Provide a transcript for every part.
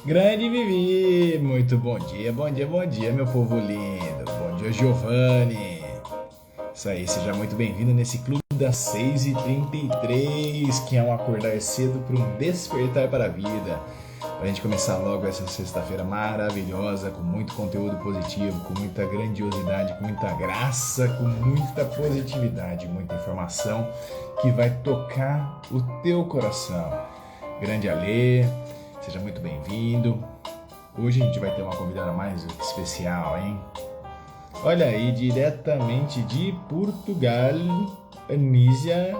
Grande Vivi, muito bom dia, bom dia, bom dia, meu povo lindo. Bom dia, Giovanni. Isso aí, seja muito bem-vindo nesse clube das 6h33, que é um acordar cedo para um despertar para a vida. Para a gente começar logo essa sexta-feira maravilhosa, com muito conteúdo positivo, com muita grandiosidade, com muita graça, com muita positividade, muita informação que vai tocar o teu coração. Grande Alê, seja muito bem-vindo. Hoje a gente vai ter uma convidada mais especial, hein? Olha aí, diretamente de Portugal, Anísia,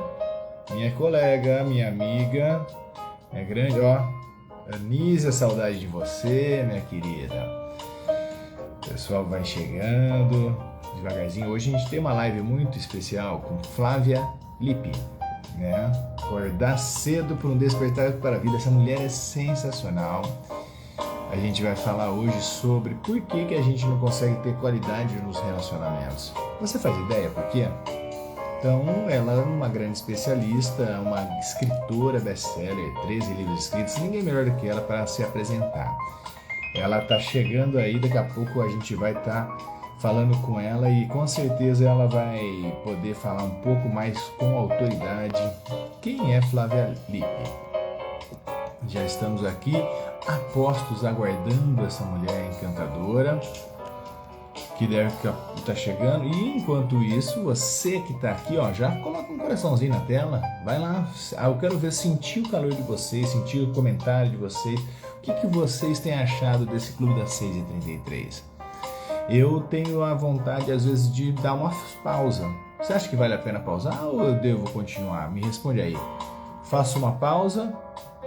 minha colega, minha amiga, minha grande, ó. Anísia, saudade de você, minha querida. O pessoal vai chegando devagarzinho. Hoje a gente tem uma live muito especial com Flávia Lippi, né? Acordar cedo para um despertar para a vida. Essa mulher é sensacional. A gente vai falar hoje sobre por que a gente não consegue ter qualidade nos relacionamentos. Você faz ideia por quê? Então, ela é uma grande especialista, uma escritora best-seller, 13 livros escritos, ninguém melhor do que ela para se apresentar. Ela está chegando aí, daqui a pouco a gente vai estar falando com ela e com certeza ela vai poder falar um pouco mais com autoridade. Quem é Flávia Lippi? Já estamos aqui apostos aguardando essa mulher encantadora que deve estar chegando. E enquanto isso, você que está aqui, ó, já coloca um coraçãozinho na tela. Vai lá, eu quero ver, sentir o calor de vocês, sentir o comentário de vocês. O que vocês têm achado desse Clube das 6h33? Eu tenho a vontade, às vezes, de dar uma pausa. Você acha que vale a pena pausar ou eu devo continuar? Me responde aí. Faço uma pausa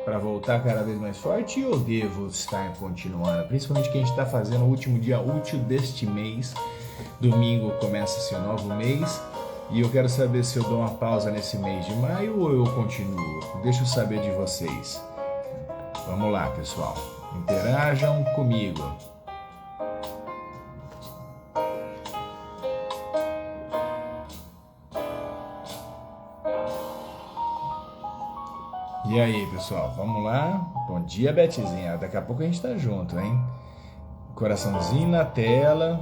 para voltar cada vez mais forte ou devo estar continuando? Principalmente que a gente está fazendo o último dia útil deste mês. Domingo começa-se um novo mês e eu quero saber se eu dou uma pausa nesse mês de maio ou eu continuo. Deixa eu saber de vocês. Vamos lá, pessoal. Interajam comigo. E aí, pessoal, vamos lá? Bom dia, Betezinha. Daqui a pouco a gente tá junto, hein? Coraçãozinho na tela.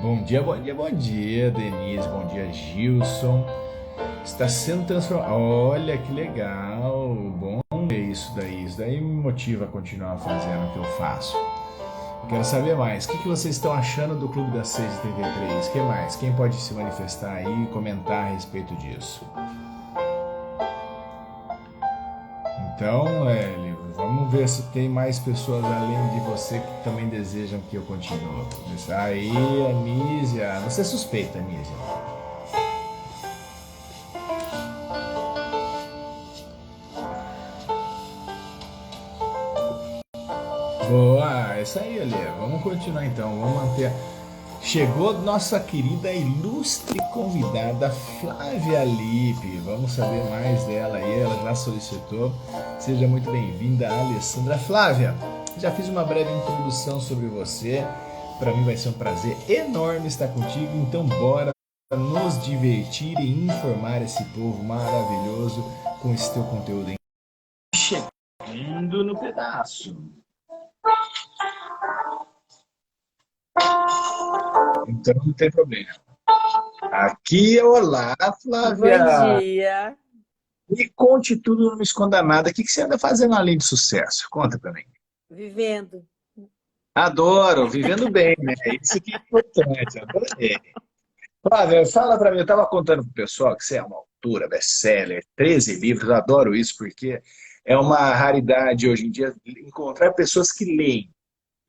Bom dia, bom dia, bom dia, Denise. Bom dia, Gilson. Está sendo transformado. Olha que legal. Bom ver isso daí. Isso daí me motiva a continuar fazendo o que eu faço. Eu quero saber mais. O que vocês estão achando do Clube das 6h33? O que mais? Quem pode se manifestar aí e comentar a respeito disso? Então, vamos ver se tem mais pessoas além de você que também desejam que eu continue. Aí, Anísia. Você é suspeita, Anísia. Boa, é isso aí, Alê. Vamos continuar então, vamos manter. Chegou nossa querida ilustre convidada Flávia Lippi. Vamos saber mais dela aí, ela já solicitou. Seja muito bem-vinda, Alessandra. Flávia, já fiz uma breve introdução sobre você. Para mim vai ser um prazer enorme estar contigo, então bora nos divertir e informar esse povo maravilhoso com esse teu conteúdo. Chegando no pedaço. Então não tem problema. Aqui, olá, Bom Flávia. dia. Me conte tudo, não me esconda nada. O que você anda fazendo além de sucesso? Conta pra mim. Vivendo. Adoro, vivendo bem, né? Isso que é importante, adorei. Flávia, fala pra mim, eu tava contando pro pessoal que você é uma autora, best-seller, 13 livros, eu adoro isso porque é uma raridade hoje em dia encontrar pessoas que leem.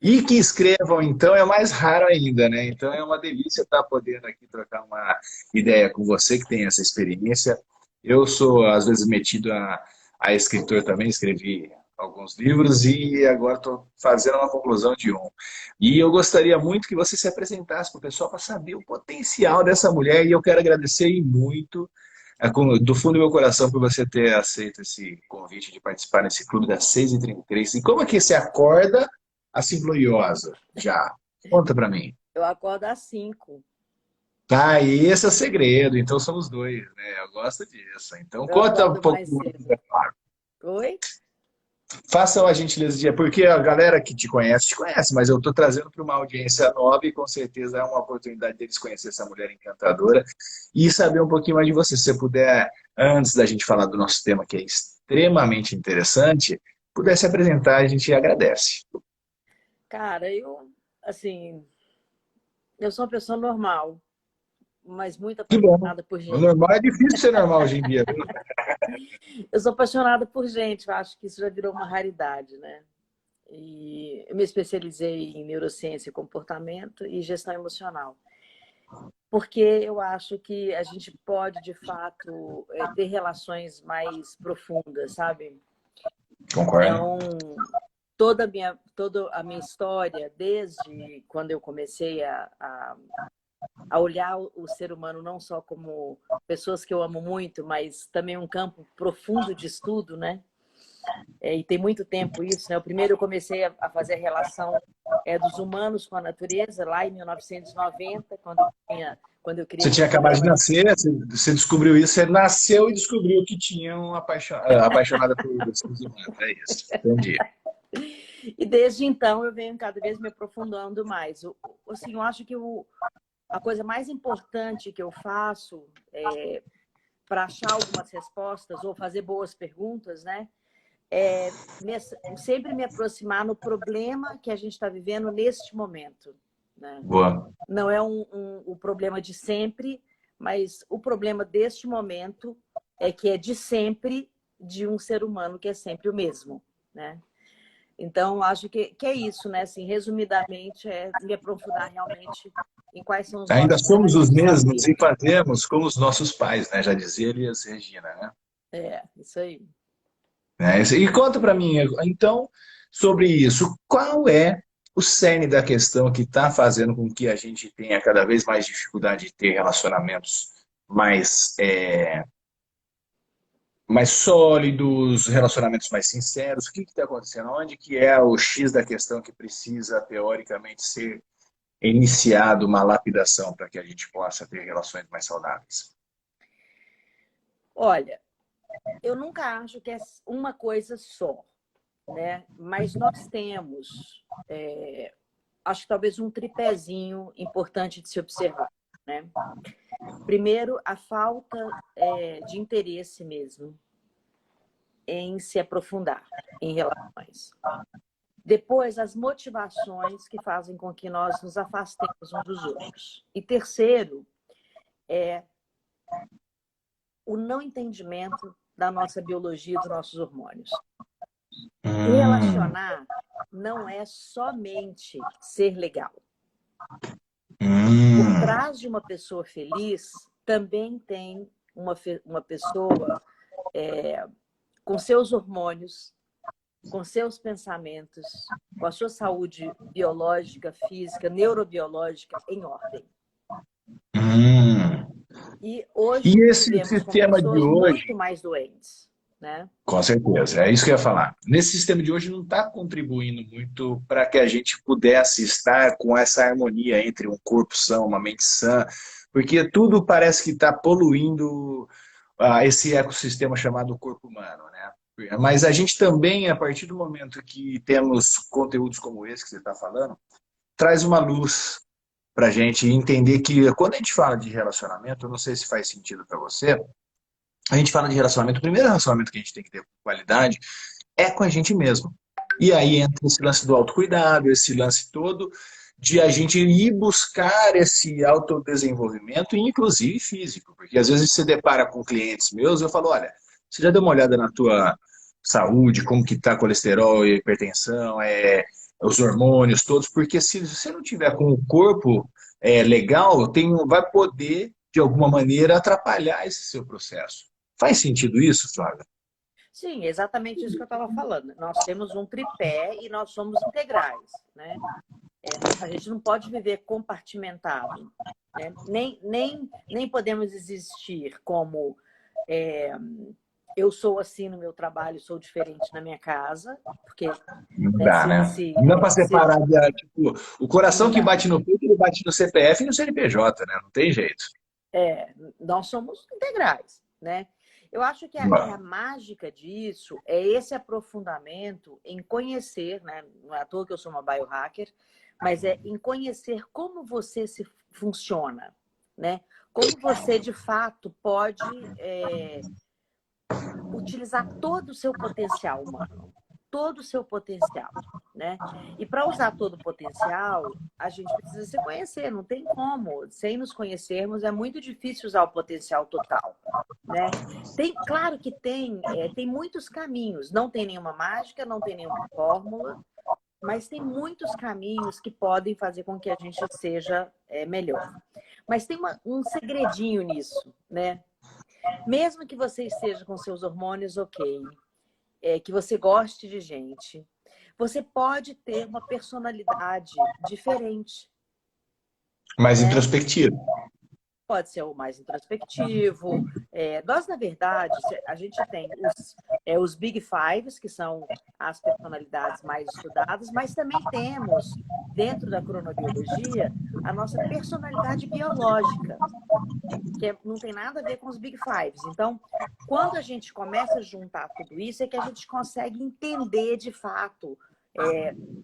E que escrevam, então, é mais raro ainda, né? Então é uma delícia estar podendo aqui trocar uma ideia com você que tem essa experiência. Eu sou, às vezes, metido a escritor também, escrevi alguns livros e agora estou fazendo uma conclusão de um. E eu gostaria muito que você se apresentasse para o pessoal para saber o potencial dessa mulher e eu quero agradecer muito, do fundo do meu coração, por você ter aceito esse convite de participar nesse clube das 6h33. E como é que você acorda assim gloriosa, já? Conta pra mim. Eu acordo às 5. Ah, esse é o segredo. Então somos dois, né? Eu gosto disso. Então Eu conta um acordo pouco mais mais. cedo. Oi? Faça a gentileza de... Porque a galera que te conhece, mas eu estou trazendo para uma audiência nova e com certeza é uma oportunidade deles conhecer essa mulher encantadora e saber um pouquinho mais de você. Se você puder, antes da gente falar do nosso tema, que é extremamente interessante, puder se apresentar, a gente agradece. Cara, assim, eu sou uma pessoa normal, mas muito Que bom. apaixonada por O gente. normal é difícil ser normal hoje em dia, viu? Eu sou apaixonada por gente, eu acho que isso já virou uma raridade, né? E eu me especializei em neurociência e comportamento e gestão emocional. Porque eu acho que a gente pode, de fato, ter relações mais profundas, sabe? Concordo. Então, toda a minha história, desde quando eu comecei a olhar o ser humano não só como pessoas que eu amo muito, mas também um campo profundo de estudo, né? E tem muito tempo isso, né? O primeiro eu comecei a fazer a relação dos humanos com a natureza, lá em 1990, quando eu criei Você meu tinha acabado de programa. nascer, você descobriu isso, você nasceu e descobriu que tinha uma apaixonada por seres humanos. É isso. Entendi. E desde então eu venho cada vez me aprofundando mais. Assim, eu acho que a coisa mais importante que eu faço para achar algumas respostas ou fazer boas perguntas, né? Sempre me aproximar no problema que a gente está vivendo neste momento, né? Boa. Não é o problema de sempre, mas o problema deste momento é que é de sempre de um ser humano que é sempre o mesmo, né? Então, acho que é isso, né? Assim, resumidamente, é me aprofundar realmente em quais são os Ainda nossos somos grandes os mesmos e desafios. fazemos como os nossos pais, né? Já dizia Elias Regina, né? Isso aí. E conta para mim, então, sobre isso. Qual é o cerne da questão que está fazendo com que a gente tenha cada vez mais dificuldade de ter relacionamentos mais, mais sólidos, relacionamentos mais sinceros? O que está acontecendo? Onde que é o X da questão que precisa, teoricamente, ser iniciado uma lapidação para que a gente possa ter relações mais saudáveis? Olha, eu nunca acho que é uma coisa só, né? Mas nós temos, acho que talvez um tripézinho importante de se observar, né? Primeiro, a falta de interesse mesmo em se aprofundar em relações. Depois, as motivações que fazem com que nós nos afastemos uns dos outros. E terceiro, o não entendimento da nossa biologia e dos nossos hormônios. Se Hum, relacionar não é somente ser legal. Por hum, trás de uma pessoa feliz, também tem uma pessoa com seus hormônios, com seus pensamentos, com a sua saúde biológica, física, neurobiológica em ordem. hum. E hoje E esse vivemos com sistema de pessoas hoje, muito mais doentes, né? com certeza, é isso que eu ia falar. Nesse sistema de hoje não está contribuindo muito para que a gente pudesse estar com essa harmonia entre um corpo são, uma mente sã, porque tudo parece que está poluindo esse ecossistema chamado corpo humano, né? Mas a gente também, a partir do momento que temos conteúdos como esse que você está falando, traz uma luz para a gente entender que quando a gente fala de relacionamento, eu não sei se faz sentido para você, a gente fala de relacionamento, o primeiro relacionamento que a gente tem que ter com qualidade é com a gente mesmo. E aí entra esse lance do autocuidado, esse lance todo de a gente ir buscar esse autodesenvolvimento, inclusive físico, porque às vezes você depara com clientes meus, eu falo, olha, você já deu uma olhada na tua saúde, como que tá colesterol, hipertensão, os hormônios todos, porque se você não tiver com o corpo legal, vai poder, de alguma maneira, atrapalhar esse seu processo. Faz sentido isso, Flávia? Sim, exatamente isso que eu estava falando. Nós temos um tripé e nós somos integrais, né? A gente não pode viver compartimentado, né? Nem podemos existir como Eu sou assim no meu trabalho, sou diferente na minha casa, porque Não né, dá, né? Não dá para se separar, tipo, o coração não que dá. bate no peito, ele bate no CPF e no CNPJ, né? Não tem jeito. Nós somos integrais, né? Eu acho que a Não. mágica disso é esse aprofundamento em conhecer, né? Não é à toa que eu sou uma biohacker, mas é em conhecer como você se funciona, né? Como você, de fato, pode utilizar todo o seu potencial humano, todo o seu potencial, né? E para usar todo o potencial, a gente precisa se conhecer, não tem como. Sem nos conhecermos, é muito difícil usar o potencial total, né? Claro que tem muitos caminhos, não tem nenhuma mágica, não tem nenhuma fórmula, mas tem muitos caminhos que podem fazer com que a gente seja melhor. Mas tem um segredinho nisso, né? Mesmo que você esteja com seus hormônios ok, que você goste de gente, você pode ter uma personalidade diferente, Mais né? introspectivo. Pode ser o mais introspectivo. Nós, na verdade, a gente tem os Big Fives, que são as personalidades mais estudadas, mas também temos, dentro da cronobiologia, a nossa personalidade biológica, que não tem nada a ver com os Big Fives. Então, quando a gente começa a juntar tudo isso, é que a gente consegue entender de fato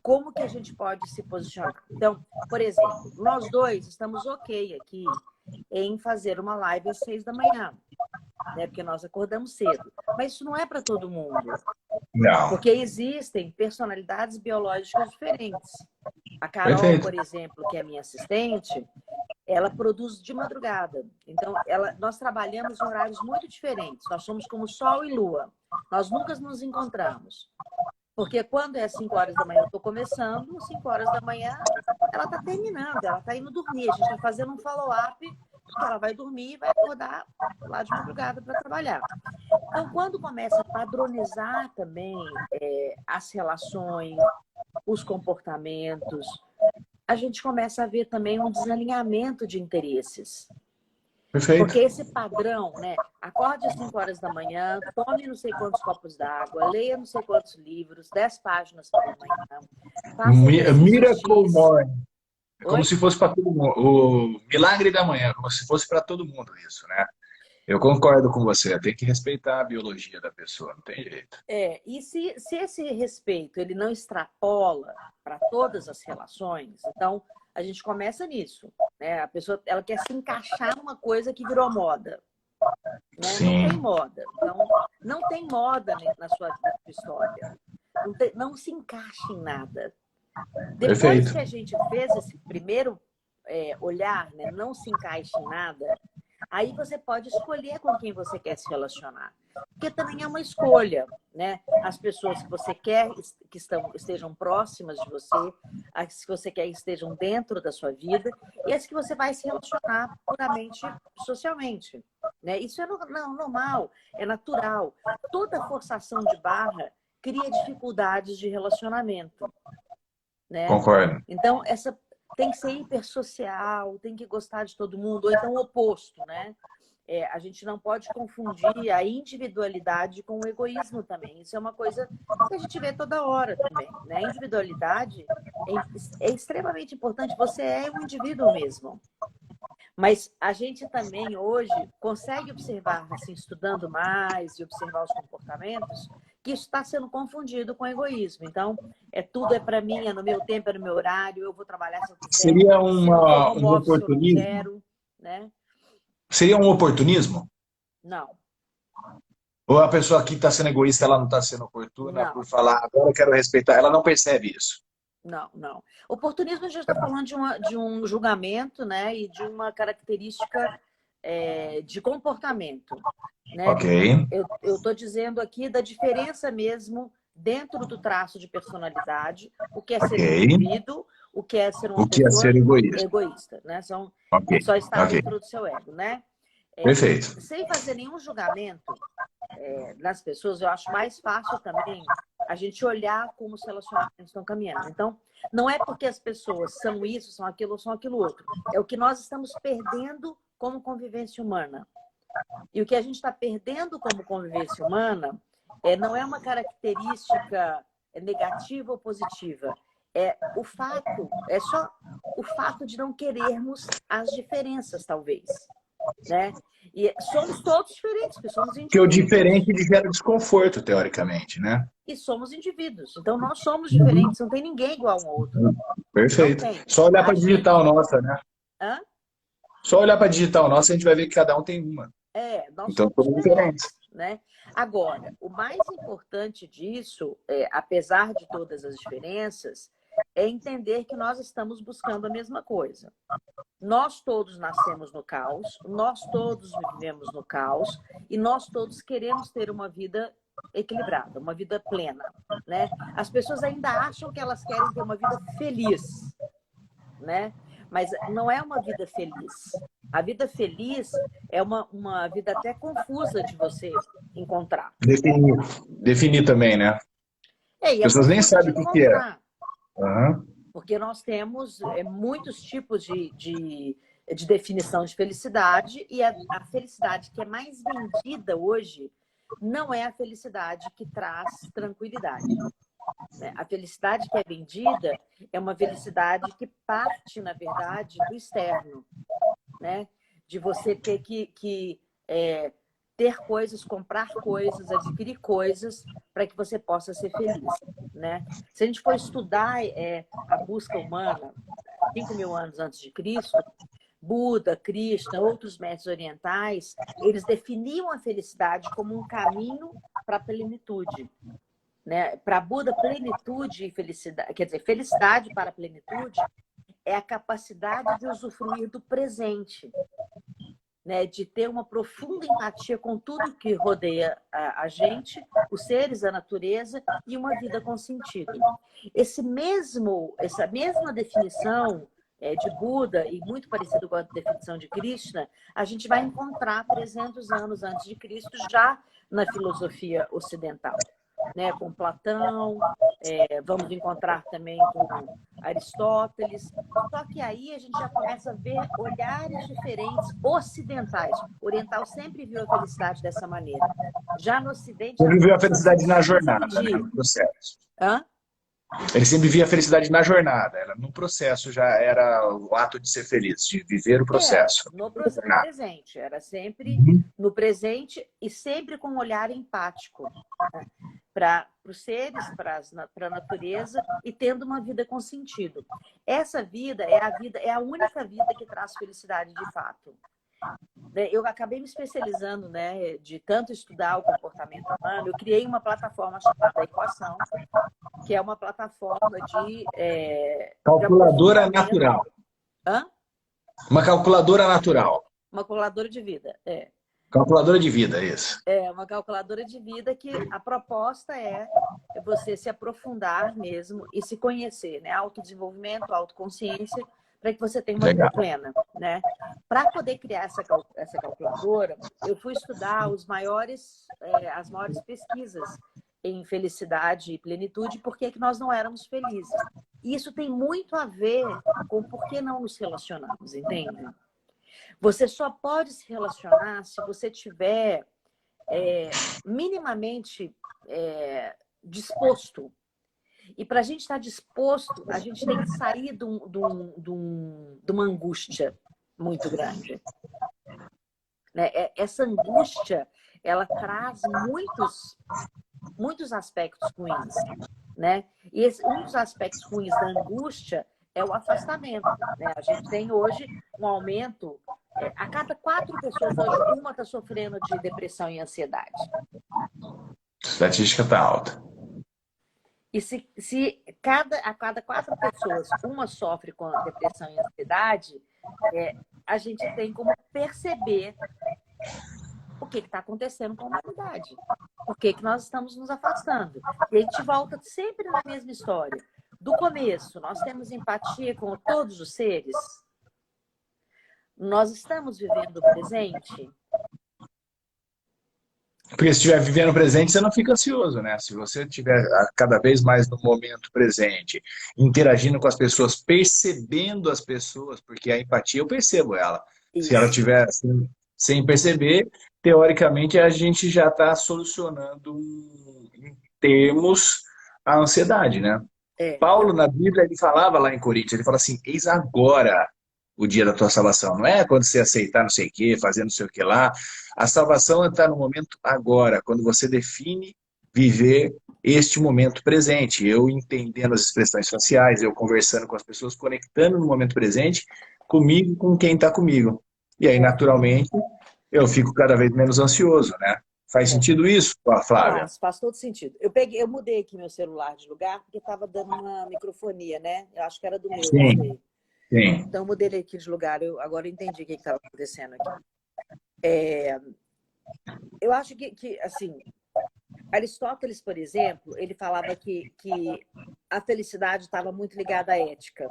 como que a gente pode se posicionar. Então, por exemplo, nós dois estamos ok aqui em fazer uma live às 6 da manhã, né? Porque nós acordamos cedo. Mas isso não é para todo mundo, Não. porque existem personalidades biológicas diferentes. A Carol, Perfeito. por exemplo, que é minha assistente, ela produz de madrugada. Então, nós trabalhamos em horários muito diferentes. Nós somos como Sol e Lua. Nós nunca nos encontramos. Porque quando é 5 horas da manhã, eu estou começando, 5 horas da manhã, ela está terminando, ela está indo dormir. A gente está fazendo um follow-up, porque ela vai dormir e vai acordar lá de madrugada para trabalhar. Então, quando começa a padronizar também as relações, os comportamentos, a gente começa a ver também um desalinhamento de interesses. Perfeito. Porque esse padrão, né? Acorde às 5 horas da manhã, tome não sei quantos copos d'água, leia não sei quantos livros, 10 páginas pela manhã, faça exercício Miracle X. Morning. É como Oi? se fosse para todo mundo. O milagre da manhã, como se fosse para todo mundo isso, né? Eu concordo com você. Tem que respeitar a biologia da pessoa, não tem jeito. E se esse respeito ele não extrapola para todas as relações, então a gente começa nisso, né? A pessoa ela quer se encaixar numa coisa que virou moda, né? Não tem Sim. moda. Então, não tem moda na sua história. Não se encaixa em nada. Depois Perfeito. que a gente fez esse primeiro olhar, né, não se encaixa em nada, aí você pode escolher com quem você quer se relacionar. Porque também é uma escolha, né? As pessoas que você quer que estejam próximas de você, as que você quer que estejam dentro da sua vida, e as que você vai se relacionar puramente socialmente. Né? Isso é normal, é natural. Toda forçação de barra cria dificuldades de relacionamento, né? Concordo. Então, tem que ser hipersocial, tem que gostar de todo mundo, ou então o oposto, né? A gente não pode confundir a individualidade com o egoísmo também. Isso é uma coisa que a gente vê toda hora também, né? A individualidade é extremamente importante. Você é um indivíduo mesmo. Mas a gente também hoje consegue observar, assim, estudando mais e observar os comportamentos, que isso está sendo confundido com egoísmo. Então, tudo é para mim, é no meu tempo, é no meu horário, eu vou trabalhar se eu quiser, Seria se não for home um office eu não oportunismo? quero, né? Seria um oportunismo? Não, Ou a pessoa que está sendo egoísta, ela não está sendo oportuna por não, falar, agora eu quero respeitar, ela não percebe isso. não. Oportunismo a gente está falando de um julgamento, né? E de uma característica de comportamento, né? Ok, Eu estou dizendo aqui da diferença mesmo dentro do traço de personalidade, o que é ok. ser um indivíduo, o que é ser uma O que é pessoa ser egoísta? egoísta, né? Ok, Só está ok. dentro do seu ego, né? Perfeito. Sem fazer nenhum julgamento nas pessoas, eu acho mais fácil também a gente olhar como os relacionamentos estão caminhando. Então, não é porque as pessoas são isso, são aquilo ou são aquilo outro. É o que nós estamos perdendo como convivência humana. E o que a gente está perdendo como convivência humana não é uma característica negativa ou positiva. É só o fato de não querermos as diferenças, talvez. Né? E somos todos diferentes, porque somos Porque o indivíduos. diferente gera desconforto, teoricamente, né? E somos indivíduos. Então, nós somos Uhum. diferentes, não tem ninguém igual um ao outro. Não Perfeito. tem. Só olhar A para a gente... digital nossa, né? Hã? Só olhar para a digital nossa, a gente vai ver que cada um tem uma. Nós Então, somos somos diferentes. diferentes, né? Agora, o mais importante disso, apesar de todas as diferenças, é entender que nós estamos buscando a mesma coisa. Nós todos nascemos no caos, nós todos vivemos no caos e nós todos queremos ter uma vida equilibrada, uma vida plena, né? As pessoas ainda acham que elas querem ter uma vida feliz, né? Mas não é uma vida feliz. A vida feliz é uma vida até confusa de você encontrar. Definir. Definir também, né? As As pessoas nem confusa de sabem o que é. encontrar. Uhum. Porque nós temos muitos tipos de definição de felicidade e a felicidade que é mais vendida hoje não é a felicidade que traz tranquilidade. Né? A felicidade que é vendida é uma felicidade que parte, na verdade, do externo. Né? De você ter que ter coisas, comprar coisas, adquirir coisas para que você possa ser feliz. Né? Se a gente for estudar a busca humana, 5.000 anos antes de Cristo, Buda, Krishna, outros mestres orientais, eles definiam a felicidade como um caminho para a plenitude. Né? Para Buda, plenitude e felicidade, quer dizer, felicidade para a plenitude é a capacidade de usufruir do presente, né? De ter uma profunda empatia com tudo que rodeia a gente, os seres, a natureza e uma vida com sentido. Essa mesma definição de Buda e muito parecido com a definição de Krishna, a gente vai encontrar 300 anos antes de Cristo já na filosofia ocidental. Né, com Platão, vamos encontrar também com Aristóteles. Só que aí a gente já começa a ver olhares diferentes ocidentais. O oriental sempre viu a felicidade dessa maneira. Já no Ocidente... Ele viu a felicidade na jornada, dividir. né, no processo. Hã? Ele sempre via a felicidade na jornada. No processo já era o ato de ser feliz, de viver o processo. No presente. Era sempre no presente e sempre com um olhar empático. Né? Para os seres, para a natureza e tendo uma vida com sentido. Essa vida é a única vida que traz felicidade de fato. Eu acabei me especializando, né, de tanto estudar o comportamento humano, eu criei uma plataforma chamada Equação, que é uma plataforma de... calculadora natural. Hã? Uma calculadora natural. Uma calculadora de vida, Calculadora de vida, isso. Uma calculadora de vida que a proposta é você se aprofundar mesmo e se conhecer, né? Autodesenvolvimento, autoconsciência, para que você tenha uma vida plena, né? Para poder criar essa calculadora, eu fui estudar as maiores pesquisas em felicidade e plenitude, por que nós não éramos felizes. E isso tem muito a ver com por que não nos relacionamos, entende? Você só pode se relacionar se você tiver minimamente disposto. E para a gente estar disposto, a gente tem que sair de uma angústia muito grande. Né? Essa angústia, ela traz muitos aspectos ruins. Né? E um dos aspectos ruins da angústia é o afastamento. Né? A gente tem hoje um aumento... a cada 4 pessoas hoje, uma está sofrendo de depressão e ansiedade. A estatística está alta. E se a cada 4 pessoas, uma sofre com depressão e ansiedade, a gente tem como perceber o que está acontecendo com a humanidade. Por que nós estamos nos afastando. E a gente volta sempre na mesma história. Do começo, nós temos empatia com todos os seres. Nós estamos vivendo o presente? Porque se estiver vivendo o presente, você não fica ansioso, né? Se você estiver cada vez mais no momento presente, interagindo com as pessoas, percebendo as pessoas, porque a empatia eu percebo ela. Isso. Se ela estiver sem perceber, teoricamente a gente já está solucionando em termos a ansiedade, né? É, Paulo, na Bíblia, ele falava lá em Coríntios, ele fala assim, eis agora o dia da tua salvação. Não é quando você aceitar não sei o quê, fazer não sei o que lá. A salvação está no momento agora, quando você define viver este momento presente. Eu entendendo as expressões faciais, eu conversando com as pessoas, conectando no momento presente, comigo, com quem está comigo. E aí, é, naturalmente, eu fico cada vez menos ansioso, né? Faz é. sentido isso, Flávia? Faz todo sentido. Eu mudei aqui meu celular de lugar porque estava dando uma microfonia, né? Eu acho que era do meu, não Sim, sei. sim. Então eu mudei ele aqui de lugar. Agora eu entendi o que estava acontecendo aqui. Eu acho que assim, Aristóteles, por exemplo, ele falava que a felicidade estava muito ligada à ética.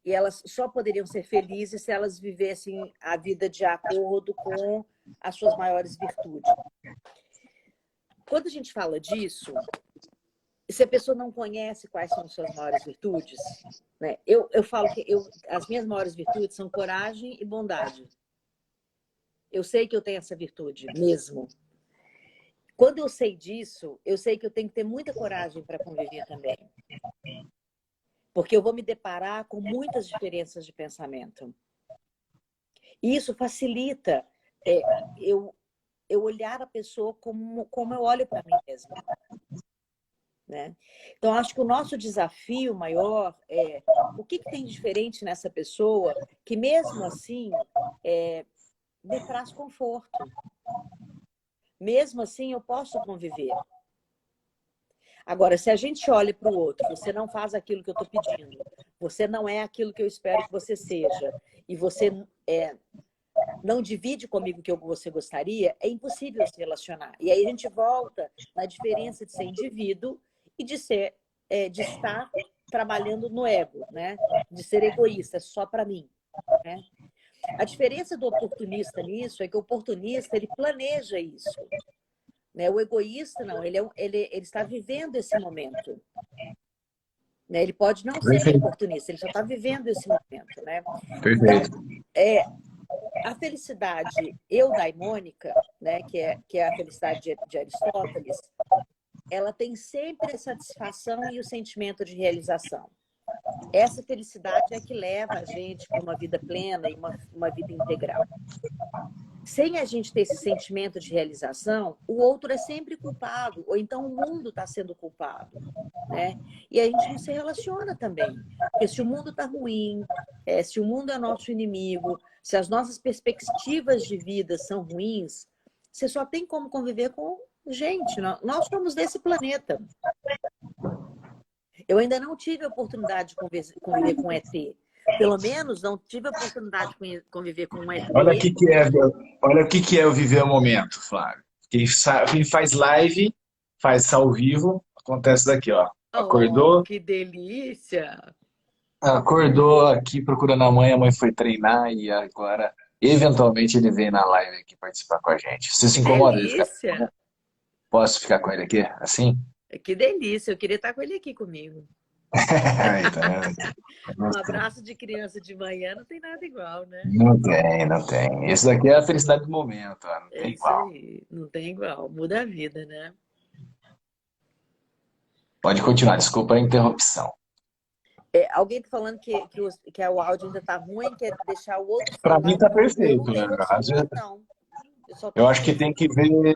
E elas só poderiam ser felizes se elas vivessem a vida de acordo com as suas maiores virtudes. Quando a gente fala disso, se a pessoa não conhece quais são as suas maiores virtudes, né? Eu falo que as minhas maiores virtudes são coragem e bondade. Eu sei que eu tenho essa virtude mesmo. Quando eu sei disso, eu sei que eu tenho que ter muita coragem para conviver também. Porque eu vou me deparar com muitas diferenças de pensamento. E isso facilita eu, eu olhar a pessoa como eu olho para mim mesma. Né? Então, acho que o nosso desafio maior é o que tem de diferente nessa pessoa que, mesmo assim, me traz conforto. Mesmo assim, eu posso conviver. Agora, se a gente olha para o outro, você não faz aquilo que eu estou pedindo, você não é aquilo que eu espero que você seja, e você não divide comigo o que você gostaria, é impossível se relacionar. E aí a gente volta na diferença de ser indivíduo e de estar trabalhando no ego, né? De ser egoísta, só para mim. Né? A diferença do oportunista nisso é que o oportunista ele planeja isso. Né? O egoísta não, ele está vivendo esse momento. Né? Ele pode não ser Perfeito, oportunista, ele já está vivendo esse momento. Né? Então, perfeito. a felicidade eudaimônica, né, que é a felicidade de Aristóteles, ela tem sempre a satisfação e o sentimento de realização. Essa felicidade é que leva a gente para uma vida plena e uma vida integral. Sem a gente ter esse sentimento de realização, o outro é sempre culpado, ou então o mundo está sendo culpado. Né? E a gente não se relaciona também. Porque se o mundo está ruim, se o mundo é nosso inimigo, se as nossas perspectivas de vida são ruins, você só tem como conviver com gente. Nós somos desse planeta. Eu ainda não tive a oportunidade de conviver com ET. Pelo menos não tive a oportunidade de conviver com um Olha o ET. que que é, olha o que que é eu viver o momento, Flávio. Quem faz live, faz ao vivo, acontece daqui, ó. Oh, Acordou, que delícia! acordou aqui procurando a mãe foi treinar e agora, eventualmente, ele vem na live aqui participar com a gente. Você Que se incomoda de ficar? delícia! Posso ficar com ele aqui? Assim? Que delícia! Eu queria estar com ele aqui comigo. Então, Um abraço de criança de manhã não tem nada igual, né? não tem, não tem. Esse daqui é a felicidade do momento, ó, não É tem isso igual. aí. Não tem igual. Muda a vida, né? Pode continuar, desculpa a interrupção. Alguém tá falando que o áudio ainda tá ruim, quer deixar o outro Para mim celular tá ligado. Eu não perfeito, né? tenho outro Às celular, vezes não. Eu só eu tenho acho que tem esse. que ver,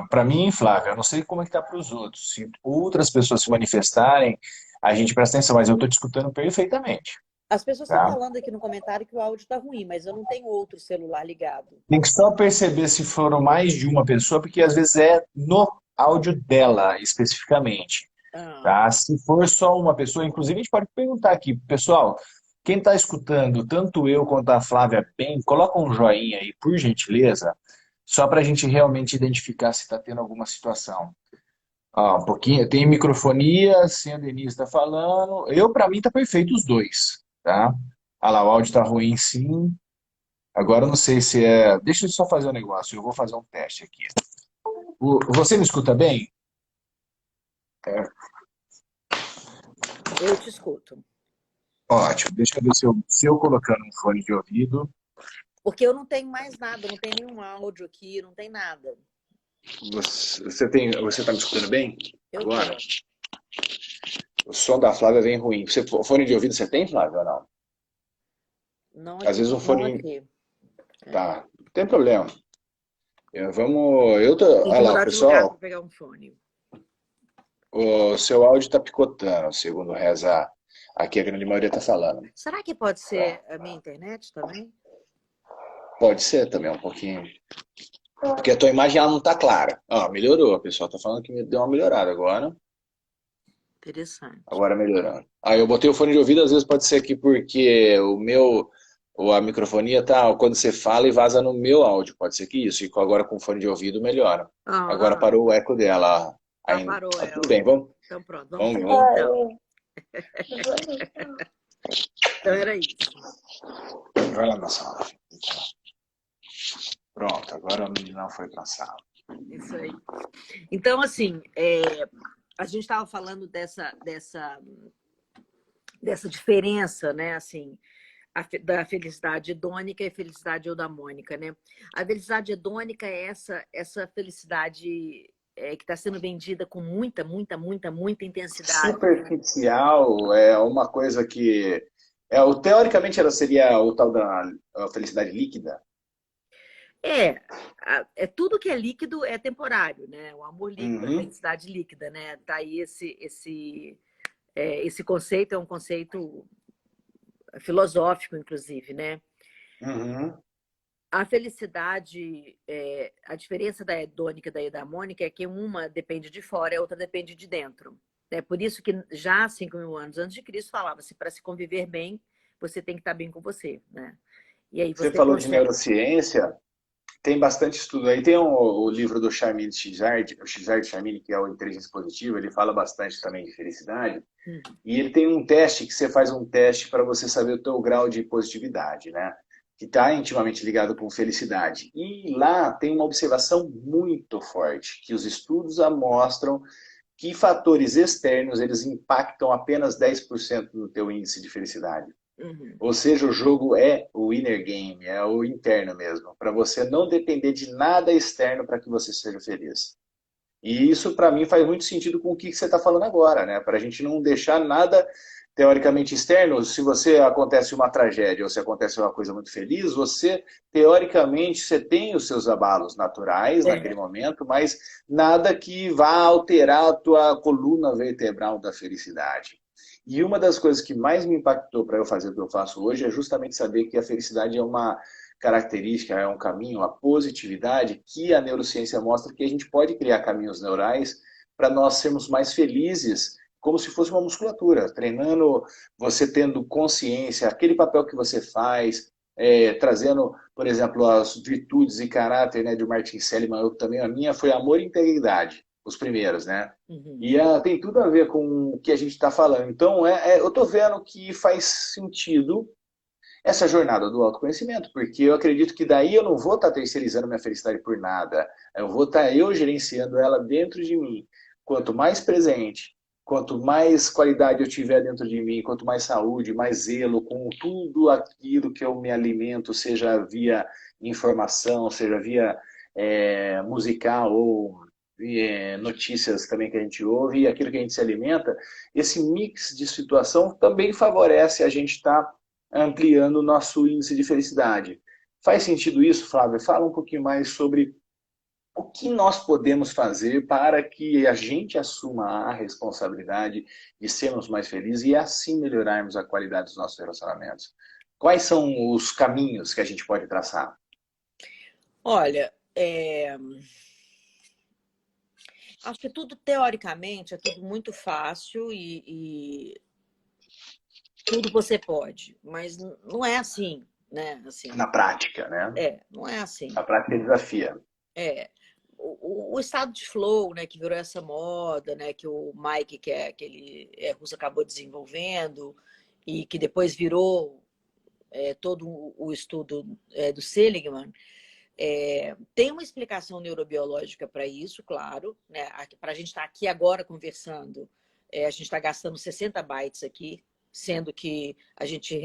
para mim, Flávio, eu não sei como é que tá para os outros. Se outras pessoas se manifestarem, a gente presta atenção, mas eu estou te escutando perfeitamente, As pessoas estão tá? falando aqui no comentário que o áudio tá ruim, mas eu não tenho outro celular ligado. Tem que só perceber se foram mais de uma pessoa, porque às vezes é no áudio dela especificamente, Ah, tá? Se for só uma pessoa, inclusive a gente pode perguntar aqui, pessoal, quem está escutando, tanto eu quanto a Flávia bem, coloca um joinha aí, por gentileza, só para a gente realmente identificar se está tendo alguma situação. Ó, um pouquinho, tem microfonia, assim a Denise está falando. Para mim, tá perfeito os dois, tá? Ah lá, o áudio tá ruim sim. Agora eu não sei se é. Deixa eu só fazer um negócio, eu vou fazer um teste aqui. Você me escuta bem? eu te escuto. Ótimo, deixa eu ver se eu colocando um fone de ouvido. Porque eu não tenho mais nada, não tem nenhum áudio aqui, não tem nada. Você tá me escutando bem? Eu Agora? tô. O som da Flávia vem ruim. Fone de ouvido você tem, Flávia, ou não? Não Às aqui, vezes um não fone... aqui. É. Tá, não tem problema. Eu tô... Tem Olha que lá, o mudar de lugar para pessoal, pegar um fone. o seu áudio tá picotando, segundo reza aqui a grande maioria tá falando. Será que pode ser a minha internet também? Pode ser também um pouquinho. Porque a tua imagem ela não tá clara. Ó, melhorou. A pessoa tá falando que me deu uma melhorada agora. Interessante. Agora melhorando. Aí eu botei o fone de ouvido, às vezes pode ser que porque a microfonia tá, quando você fala e vaza no meu áudio, pode ser que isso. E agora com o fone de ouvido melhora. Agora Ah, parou o eco dela. ah, Ainda. parou Mas tudo ela. bem, vamos, Então pronto, vamos vamos, seguir vamos. então. Então era isso. Vai lá na sala. Pronto, agora o menino foi pra sala. Isso aí. Então, assim, a gente estava falando dessa diferença, né? Assim, da felicidade hedônica e felicidade eudamônica, né? A felicidade hedônica é essa felicidade que está sendo vendida com muita intensidade, né? Superficial é uma coisa que teoricamente ela seria o tal da a felicidade líquida. É, é tudo que é líquido é temporário, né? O amor líquido, a Uhum, felicidade líquida, né? Tá aí esse conceito é um conceito filosófico, inclusive, né? uhum. A felicidade, a diferença da hedônica e da eudamônica é que uma depende de fora e a outra depende de dentro. É por isso que já 5.000 anos antes de Cristo falava-se para se conviver bem, você tem que estar bem com você, né? E aí Você você falou de consegue. neurociência, tem bastante estudo aí. Tem o livro do Charmin Chizard, o Chizard Charmin, que é o Inteligência Positiva, ele fala bastante também de felicidade. Hum. E ele tem um teste que você faz um teste para você saber o teu grau de positividade, né? Que está intimamente ligado com felicidade. E lá tem uma observação muito forte, que os estudos mostram que fatores externos eles impactam apenas 10% no teu índice de felicidade. Uhum. Ou seja, o jogo é o inner game, é o interno mesmo, para você não depender de nada externo para que você seja feliz. E isso, para mim, faz muito sentido com o que você está falando agora, né? Para a gente não deixar nada teoricamente externo. Se você acontece uma tragédia ou se acontece uma coisa muito feliz, você, teoricamente, você tem os seus abalos naturais naquele É. momento, mas nada que vá alterar a tua coluna vertebral da felicidade. E uma das coisas que mais me impactou para eu fazer o que eu faço hoje é justamente saber que a felicidade é uma característica, é um caminho, a positividade, que a neurociência mostra que a gente pode criar caminhos neurais para nós sermos mais felizes, como se fosse uma musculatura, treinando, você tendo consciência, aquele papel que você faz, trazendo, por exemplo, as virtudes e caráter, né, de Martin Seligman, eu também a minha foi amor e integridade, os primeiros, né? Uhum. E tem tudo a ver com o que a gente está falando. Então, eu estou vendo que faz sentido essa jornada do autoconhecimento, porque eu acredito que daí eu não vou estar terceirizando minha felicidade por nada, eu vou estar eu gerenciando ela dentro de mim. Quanto mais presente, quanto mais qualidade eu tiver dentro de mim, quanto mais saúde, mais zelo com tudo aquilo que eu me alimento, seja via informação, seja via musical ou notícias também que a gente ouve e aquilo que a gente se alimenta, esse mix de situação também favorece a gente estar ampliando o nosso índice de felicidade. Faz sentido isso, Flávio? Fala um pouquinho mais sobre o que nós podemos fazer para que a gente assuma a responsabilidade de sermos mais felizes e assim melhorarmos a qualidade dos nossos relacionamentos. Quais são os caminhos que a gente pode traçar? Olha, acho que tudo, teoricamente, é tudo muito fácil e tudo você pode, mas não é assim, né? Assim, Na prática, né? não é assim. A prática desafia. É, o estado de flow, né, que virou essa moda, né, que o Mike, que é aquele russo, acabou desenvolvendo e que depois virou todo o estudo do Seligman, tem uma explicação neurobiológica para isso, claro, né? Para a gente estar aqui agora conversando, a gente está gastando 60 bytes aqui, sendo que a gente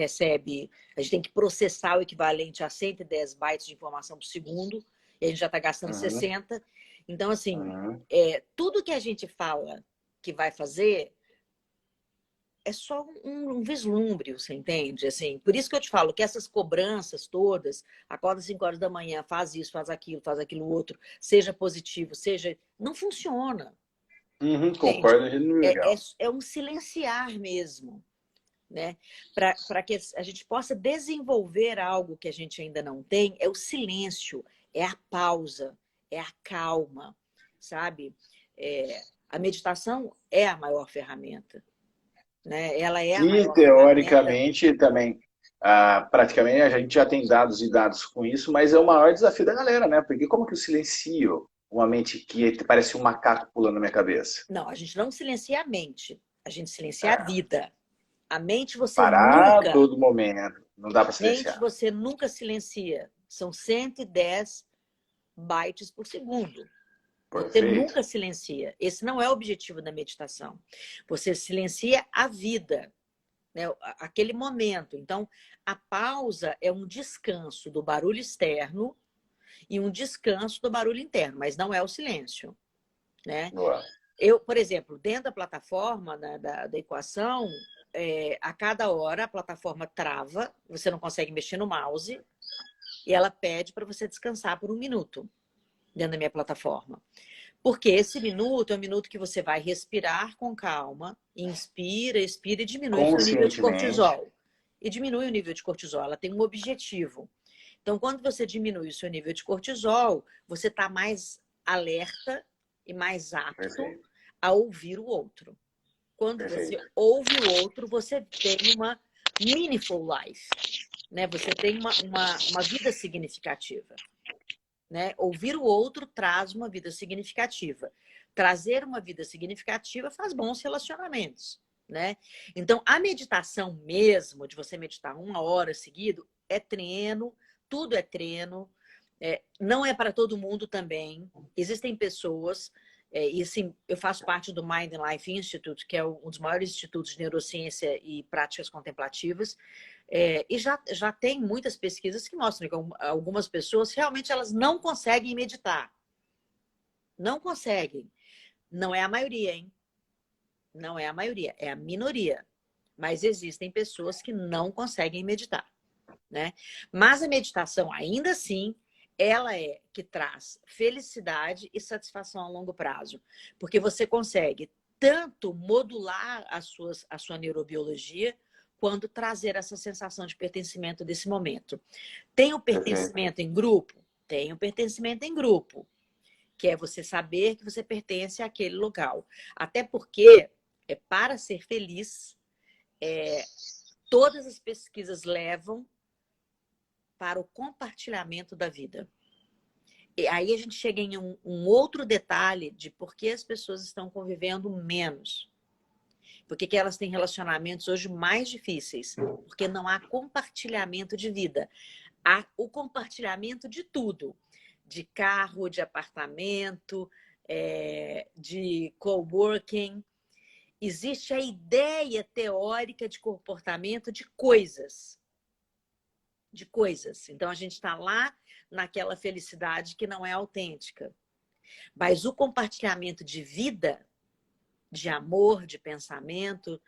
tem que processar o equivalente a 110 bytes de informação por segundo, e a gente já está gastando 60. Então, assim, tudo que a gente fala que vai fazer é só um vislumbre, você entende? Assim, por isso que eu te falo que essas cobranças todas, acorda às 5 horas da manhã, faz isso, faz aquilo outro, seja positivo, seja... Não funciona. Concordo, legal. É um silenciar mesmo, né? Para que a gente possa desenvolver algo que a gente ainda não tem, é o silêncio, é a pausa, é a calma, sabe? A meditação é a maior ferramenta. Né? Ela é a maior teoricamente ferramenta. também, praticamente a gente já tem dados e dados com isso, mas é o maior desafio da galera, né? Porque como que eu silencio uma mente que parece um macaco pulando na minha cabeça? Não, a gente não silencia a mente, a gente silencia a vida. A mente você Parar nunca... a todo momento, não dá para silenciar. A mente você nunca silencia. São 110 bytes por segundo. Você nunca silencia. Esse não é o objetivo da meditação. Você silencia a vida, né? Aquele momento. Então, a pausa é um descanso do barulho externo e um descanso do barulho interno, mas não é o silêncio, né? Eu, por exemplo, dentro da plataforma, né, da equação, a cada hora a plataforma trava, você não consegue mexer no mouse e ela pede para você descansar por 1 minuto dentro da minha plataforma. Porque esse minuto é um minuto que você vai respirar com calma, inspira, expira e diminui o seu nível de cortisol. E diminui o nível de cortisol, ela tem um objetivo. Então, quando você diminui o seu nível de cortisol, você está mais alerta e mais apto a ouvir o outro. Quando você ouve o outro, você tem uma meaningful life, né? Você tem uma vida significativa. Né? Ouvir o outro traz uma vida significativa. Trazer uma vida significativa faz bons relacionamentos, né? Então, a meditação mesmo, de você meditar 1 hora seguido, é treino, tudo é treino. Não é para todo mundo também. Existem pessoas, e assim, eu faço parte do Mind and Life Institute, que é um dos maiores institutos de neurociência e práticas contemplativas. E já tem muitas pesquisas que mostram que algumas pessoas realmente elas não conseguem meditar. Não conseguem. Não é a maioria, hein? Não é a maioria, é a minoria. Mas existem pessoas que não conseguem meditar, né? Mas a meditação, ainda assim, ela é que traz felicidade e satisfação a longo prazo. Porque você consegue tanto modular a sua neurobiologia, quando trazer essa sensação de pertencimento desse momento. Tem o pertencimento em grupo? Tem o pertencimento em grupo, que é você saber que você pertence àquele local. Até porque, para ser feliz, todas as pesquisas levam para o compartilhamento da vida. E aí a gente chega em um outro detalhe de por que as pessoas estão convivendo menos. Por que elas têm relacionamentos hoje mais difíceis? Porque não há compartilhamento de vida. Há o compartilhamento de tudo. De carro, de apartamento, de coworking. Existe a ideia teórica de comportamento de coisas. De coisas. Então, a gente está lá naquela felicidade que não é autêntica. Mas o compartilhamento de vida, de amor, de pensamento,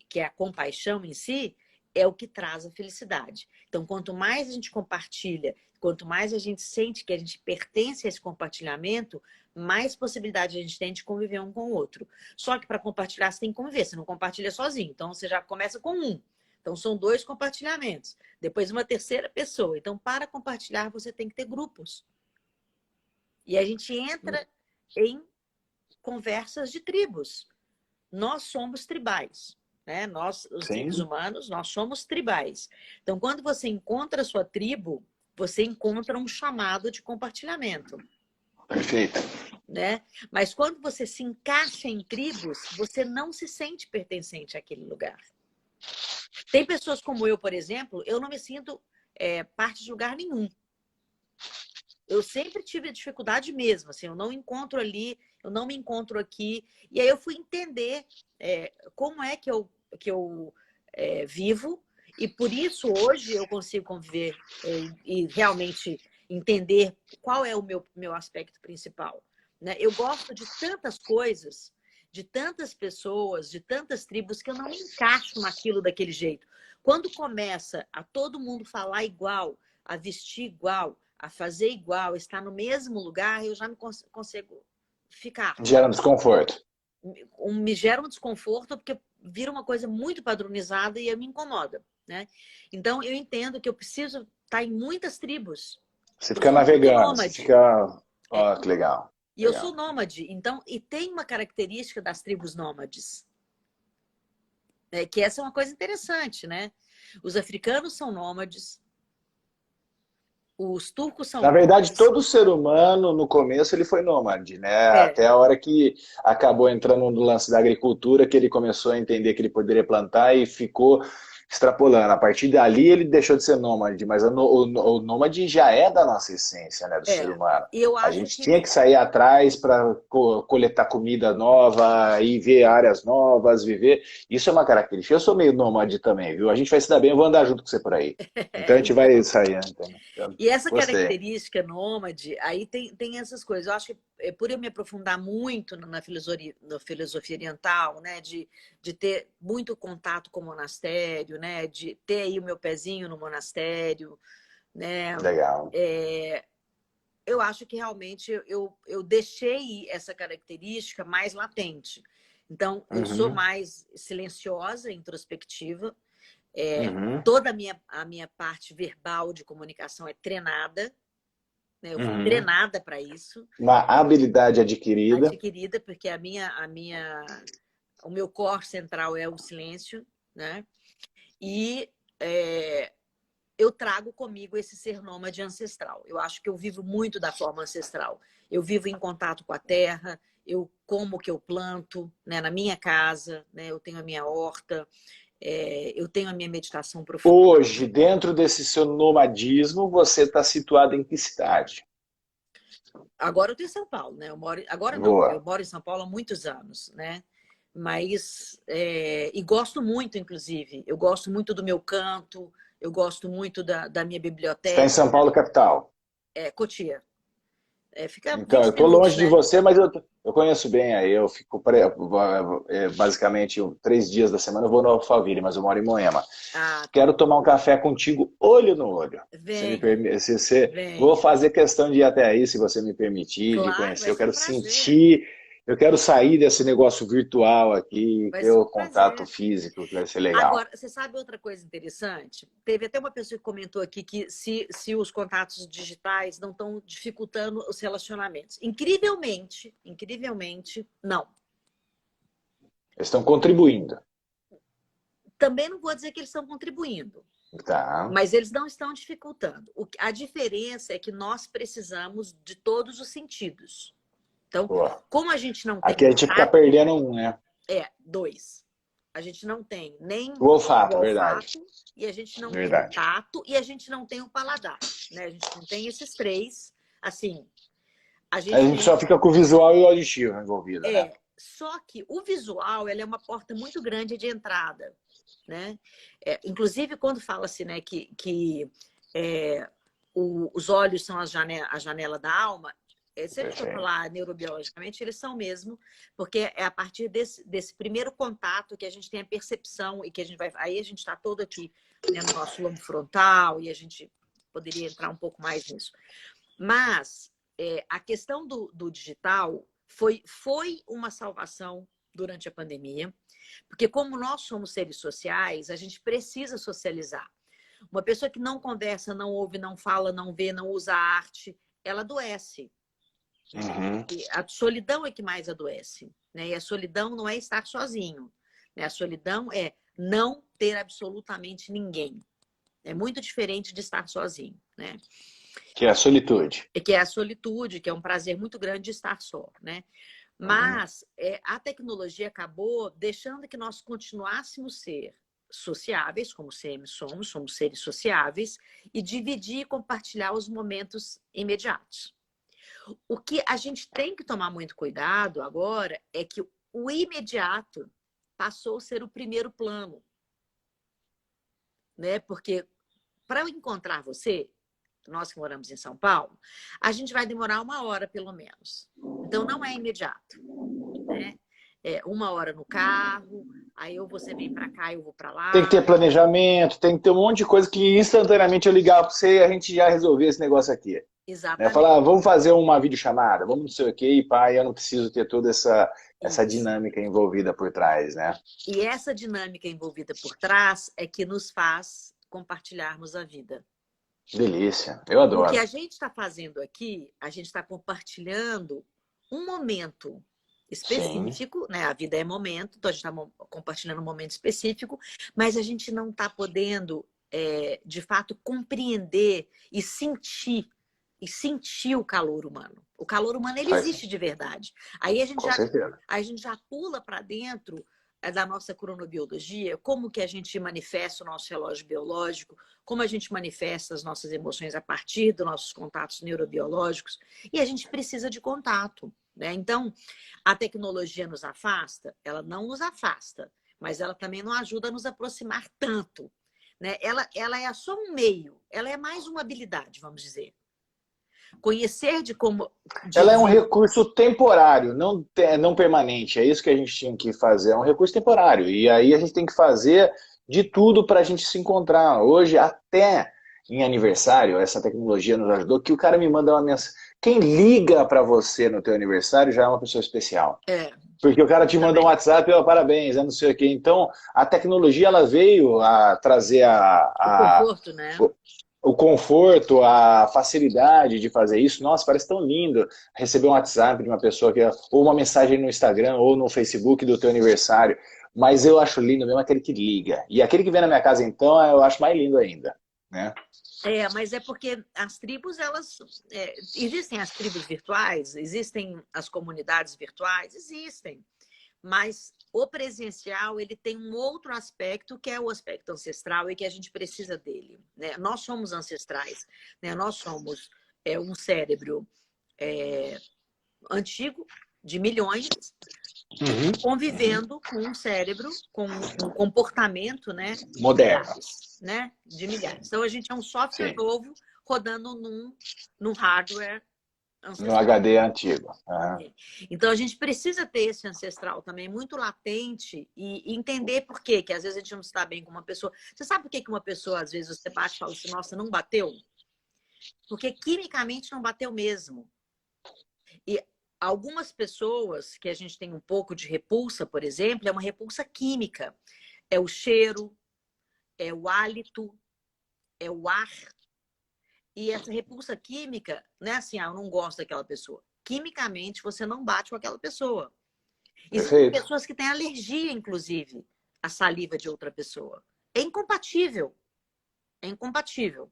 que é a compaixão em si, é o que traz a felicidade. Então, quanto mais a gente compartilha, quanto mais a gente sente que a gente pertence a esse compartilhamento, mais possibilidade a gente tem de conviver um com o outro. Só que para compartilhar, você tem que conviver, você não compartilha sozinho. Então, você já começa com um. Então, são 2 compartilhamentos. Depois, uma terceira pessoa. Então, para compartilhar, você tem que ter grupos. E a gente entra em conversas de tribos. Nós somos tribais, né? Nós, os seres humanos, nós somos tribais. Então, quando você encontra a sua tribo, você encontra um chamado de compartilhamento. Perfeito. Né? Mas quando você se encaixa em tribos, você não se sente pertencente àquele lugar. Tem pessoas como eu, por exemplo, eu não me sinto parte de lugar nenhum. Eu sempre tive a dificuldade mesmo, assim, eu não encontro ali, eu não me encontro aqui. E aí eu fui entender como é que eu vivo, e por isso hoje eu consigo conviver e realmente entender qual é o meu aspecto principal, né? Eu gosto de tantas coisas, de tantas pessoas, de tantas tribos, que eu não me encaixo naquilo daquele jeito. Quando começa a todo mundo falar igual, a vestir igual, a fazer igual, estar no mesmo lugar, eu já não consigo ficar. Gera um desconforto. Me gera um desconforto porque vira uma coisa muito padronizada e me incomoda, né? Então, eu entendo que eu preciso estar em muitas tribos. Você Eu fica sou muito navegando, você nômade. fica... Ó, que legal. E eu sou nômade, então, e tem uma característica das tribos nômades, que essa é uma coisa interessante, né? Os africanos são nômades, os turcos são Na verdade, nômades. todo ser humano, no começo, ele foi nômade, né? Até a hora que acabou entrando no lance da agricultura, que ele começou a entender que ele poderia plantar e ficou extrapolando. A partir dali, ele deixou de ser nômade, mas o nômade já é da nossa essência, né? Do ser humano. E eu A acho gente que tinha que sair atrás para coletar comida nova e ver áreas novas, viver. Isso é uma característica. Eu sou meio nômade também, viu? A gente vai se dar bem, eu vou andar junto com você por aí. Então a gente então, vai sair. Então, e essa gostei. característica nômade, aí tem essas coisas. Eu acho que por eu me aprofundar muito na filosofia oriental, né, de ter muito contato com o monastério, né, de ter aí o meu pezinho no monastério, né, Legal. eu acho que realmente eu deixei essa característica mais latente. Então, eu sou mais silenciosa, introspectiva. Toda a minha parte verbal de comunicação é treinada, né? Eu fui treinada para isso. Uma habilidade adquirida. Adquirida, porque o meu core central é o silêncio, né? E eu trago comigo esse ser nômade ancestral. Eu acho que eu vivo muito da forma ancestral. Eu vivo em contato com a terra, eu como o que eu planto, né? Na minha casa, né? Eu tenho a minha horta, eu tenho a minha meditação profunda. Hoje, dentro desse seu nomadismo, você está situado em que cidade? Agora eu estou em São Paulo, né? Agora não, Boa. eu moro em São Paulo há muitos anos, né? Mas, e gosto muito, inclusive. Eu gosto muito do meu canto, eu gosto muito da minha Você biblioteca. está em São Paulo, capital? Cotia. Fica Então, 20 eu estou minutos, longe de né? você, mas eu conheço bem aí. Eu fico basicamente 3 dias da semana eu vou no Alphaville, mas eu moro em Moema. Ah, tá. Quero tomar um café contigo, olho no olho. Venha, Vou venha. fazer questão de ir até aí, se você me permitir, de Claro, conhecer. vai Eu ser um quero prazer. sentir, eu quero sair desse negócio virtual aqui, Vai ter ser o um contato prazer. físico, que vai ser legal. Agora, você sabe outra coisa interessante? Teve até uma pessoa que comentou aqui que se os contatos digitais não estão dificultando os relacionamentos. Incrivelmente, não. Eles estão contribuindo. Também não vou dizer que eles estão contribuindo, Tá. mas eles não estão dificultando. A diferença é que nós precisamos de todos os sentidos. Então, Boa. como a gente não tem Aqui a gente fica perdendo um, né? dois. A gente não tem nem O olfato, o verdade. olfato, e a gente não tem o Verdade. tato, e a gente não tem o paladar, né? A gente não tem esses três. Assim, a A gente gente só fica com o visual e o auditivo envolvido, né? só que o visual, ela é uma porta muito grande de entrada, né? Inclusive, quando fala-se, né, que os olhos são a janela da alma, se a gente for falar neurobiologicamente, eles são mesmo, porque é a partir desse primeiro contato que a gente tem a percepção e que a gente vai... Aí a gente está todo aqui, né, no nosso lobo frontal, e a gente poderia entrar um pouco mais nisso. Mas a questão do digital foi uma salvação durante a pandemia, porque como nós somos seres sociais, a gente precisa socializar. Uma pessoa que não conversa, não ouve, não fala, não vê, não usa arte, ela adoece. E a solidão é que mais adoece, né? E a solidão não é estar sozinho, né? A solidão é não ter absolutamente ninguém. É muito diferente de estar sozinho, né? Que é a solitude. Que é a solitude, que é um prazer muito grande de estar só, né? Mas a tecnologia acabou deixando que nós continuássemos ser sociáveis, como somos seres sociáveis, e dividir e compartilhar os momentos imediatos. O que a gente tem que tomar muito cuidado agora é que o imediato passou a ser o primeiro plano. né? Porque para eu encontrar você, nós que moramos em São Paulo, a gente vai demorar 1 hora pelo menos. Então não é imediato, né? 1 hora no carro, aí ou você vem para cá, eu vou para Tem que lá. ter planejamento, tem que ter um monte de coisa que instantaneamente eu ligar para você e a gente já resolver esse negócio aqui. Né? Falar, Exatamente. vamos fazer uma videochamada, vamos não sei o quê, e pá, eu não preciso ter toda essa Isso. dinâmica envolvida por trás, né? E essa dinâmica envolvida por trás é que nos faz compartilharmos a vida. Delícia, eu O que adoro. a gente está fazendo aqui, a gente está compartilhando um momento Sim, específico, né? A vida é momento, então a gente está compartilhando um momento específico, mas a gente não está podendo, de fato, compreender e sentir o calor humano. O calor humano, ele faz, existe de verdade. Aí com certeza. a gente já pula para dentro da nossa cronobiologia, como que a gente manifesta o nosso relógio biológico, como a gente manifesta as nossas emoções a partir dos nossos contatos neurobiológicos, e a gente precisa de contato, né? Então, a tecnologia nos afasta? Ela não nos afasta, mas ela também não ajuda a nos aproximar tanto, né? Ela é só um meio, ela é mais uma habilidade, vamos dizer. Conhecer de como... Ela é um recurso temporário, não permanente. É isso que a gente tinha que fazer. É um recurso temporário. E aí a gente tem que fazer de tudo para a gente se encontrar. Hoje, até em aniversário, essa tecnologia nos ajudou, que o cara me manda uma mensagem. Quem liga para você no teu aniversário já é uma pessoa especial. Porque o cara te manda um WhatsApp, parabéns, não sei o quê. Então, a tecnologia ela veio a trazer o conforto, né? o conforto, a facilidade de fazer isso. Nossa, parece tão lindo receber um WhatsApp de uma pessoa, ou uma mensagem no Instagram ou no Facebook do teu aniversário. Mas eu acho lindo mesmo aquele que liga. E aquele que vem na minha casa, então, eu acho mais lindo ainda, né? Mas é porque as tribos, elas... existem as tribos virtuais, existem as comunidades virtuais, existem. Mas o presencial, ele tem um outro aspecto, que é o aspecto ancestral e que a gente precisa dele, né? Nós somos ancestrais, né? Nós somos um cérebro antigo, de milhões, convivendo com um cérebro, com um comportamento, né? Moderno. De milhares. Então, a gente é um software Sim. novo rodando num hardware no HD antigo. Então, a gente precisa ter esse ancestral também muito latente e entender por quê, que às vezes a gente não está bem com uma pessoa. Você sabe por que uma pessoa, às vezes, você bate e fala assim, nossa, não bateu? Porque quimicamente não bateu mesmo. E algumas pessoas que a gente tem um pouco de repulsa, por exemplo, é uma repulsa química. É o cheiro, é o hálito, é o ar. E essa repulsa química, não é assim, eu não gosto daquela pessoa. Quimicamente, você não bate com aquela pessoa. Existem pessoas que têm alergia, inclusive, à saliva de outra pessoa. É incompatível. É incompatível.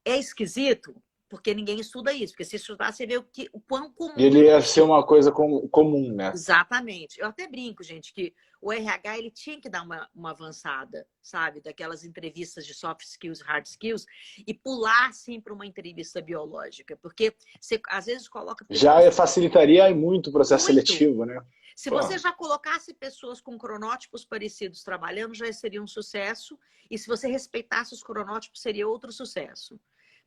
É esquisito, porque ninguém estuda isso. Porque se estudar, você vê o quão comum... Ele ia ser uma coisa comum, né? Exatamente. Eu até brinco, gente, que o RH ele tinha que dar uma avançada, sabe? Daquelas entrevistas de soft skills, hard skills, e pular, assim, para uma entrevista biológica. Porque você, às vezes, coloca... Já facilitaria muito o processo seletivo, né? Se você já colocasse pessoas com cronótipos parecidos trabalhando, já seria um sucesso. E se você respeitasse os cronótipos, seria outro sucesso.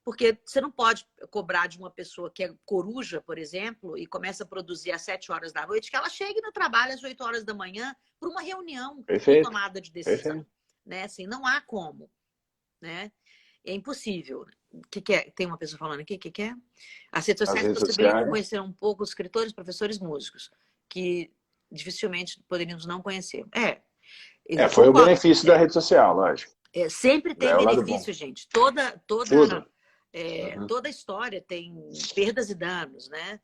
Porque você não pode cobrar de uma pessoa que é coruja, por exemplo, e começa a produzir às 7 horas da noite, que ela chegue no trabalho às 8 horas da manhã para uma reunião de tomada de decisão. Né? Assim, não há como. Né? É impossível. Que é? Tem uma pessoa falando aqui, o que é? As redes sociais possibilitam conhecer um pouco os escritores, professores, músicos, que dificilmente poderíamos não conhecer. Foi o benefício da rede social, lógico. Sempre tem benefício, gente. Toda história tem perdas e danos, né?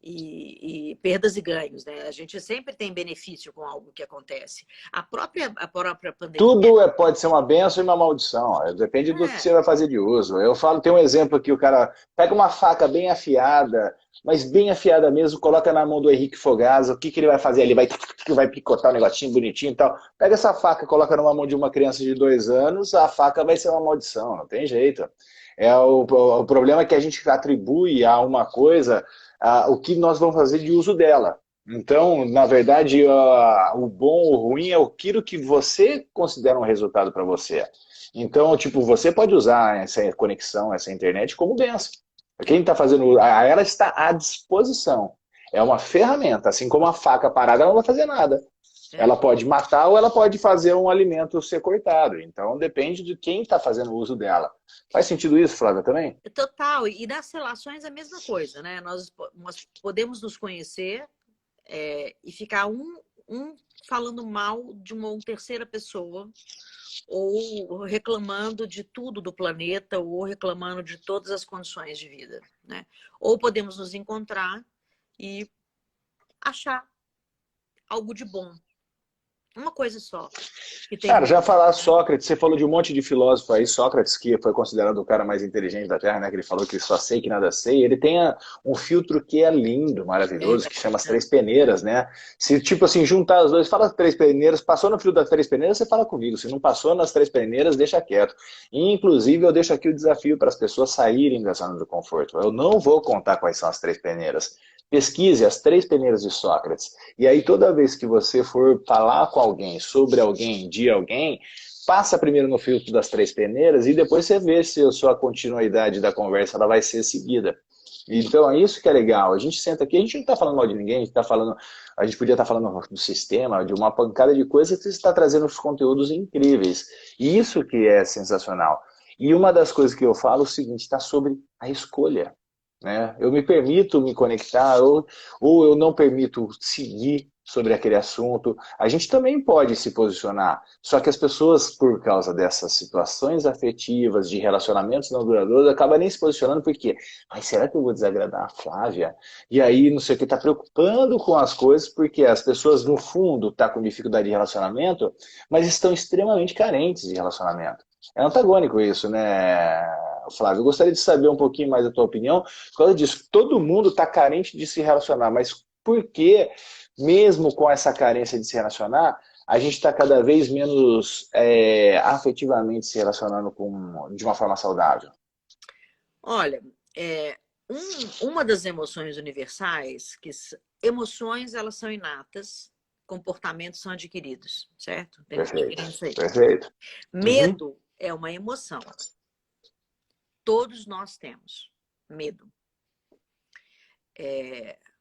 E perdas e ganhos, né? A gente sempre tem benefício com algo que acontece. A própria pandemia... Tudo pode ser uma bênção e uma maldição. Depende do que você vai fazer de uso. Eu falo, tem um exemplo aqui, o cara pega uma faca bem afiada, mas bem afiada mesmo, coloca na mão do Henrique Fogaça, o que ele vai fazer? Ele vai picotar um negocinho bonitinho e tal. Pega essa faca, coloca numa mão de uma criança de 2 anos, a faca vai ser uma maldição, não tem jeito. O problema é que a gente atribui a uma coisa o que nós vamos fazer de uso dela. Então, na verdade, o bom ou o ruim é aquilo que você considera um resultado para você. Então, tipo, você pode usar essa conexão, essa internet como benção. Quem está fazendo, ela está à disposição. É uma ferramenta, assim como a faca parada, ela não vai fazer nada. É. Ela pode matar ou ela pode fazer um alimento ser cortado. Então, depende de quem está fazendo o uso dela. Faz sentido isso, Flávia, também? Total. E nas relações é a mesma coisa, né? Nós podemos nos conhecer e ficar um falando mal de uma terceira pessoa, ou reclamando de tudo do planeta, ou reclamando de todas as condições de vida, né? Ou podemos nos encontrar e achar algo de bom. Uma coisa só. Que tem Cara, já falar Sócrates, você falou de um monte de filósofo aí, Sócrates, que foi considerado o cara mais inteligente da Terra, né? Que ele falou que só sei que nada sei. Ele tem um filtro que é lindo, maravilhoso, que chama as três peneiras, né? Se, tipo assim, juntar os dois, fala as três peneiras, passou no fio das três peneiras, você fala comigo. Se não passou nas três peneiras, deixa quieto. E, inclusive, eu deixo aqui o desafio para as pessoas saírem da zona do conforto. Eu não vou contar quais são as três peneiras. Pesquise as três peneiras de Sócrates. E aí, toda vez que você for falar com alguém, sobre alguém, de alguém, passa primeiro no filtro das três peneiras e depois você vê se a sua continuidade da conversa ela vai ser seguida. Então, é isso que é legal. A gente senta aqui, a gente não está falando mal de ninguém, a gente está falando, a gente podia estar falando do sistema, de uma pancada de coisas que você está trazendo os conteúdos incríveis. E isso que é sensacional. E uma das coisas que eu falo é o seguinte, está sobre a escolha. Né? Eu me permito me conectar ou eu não permito seguir sobre aquele assunto. A gente também pode se posicionar, só que as pessoas, por causa dessas situações afetivas, de relacionamentos não duradouros, acabam nem se posicionando porque, mas será que eu vou desagradar a Flávia? E aí, não sei o que, está preocupando com as coisas, porque as pessoas, no fundo, estão com dificuldade de relacionamento, mas estão extremamente carentes de relacionamento. É antagônico isso, né, Flávio? Eu gostaria de saber um pouquinho mais da tua opinião. Por causa disso, todo mundo está carente de se relacionar, mas por que, mesmo com essa carência de se relacionar, a gente está cada vez menos afetivamente se relacionando de uma forma saudável? Olha, uma das emoções universais, emoções elas são inatas, comportamentos são adquiridos, certo? Tem diferença aí. Perfeito. Medo é uma emoção. Todos nós temos medo.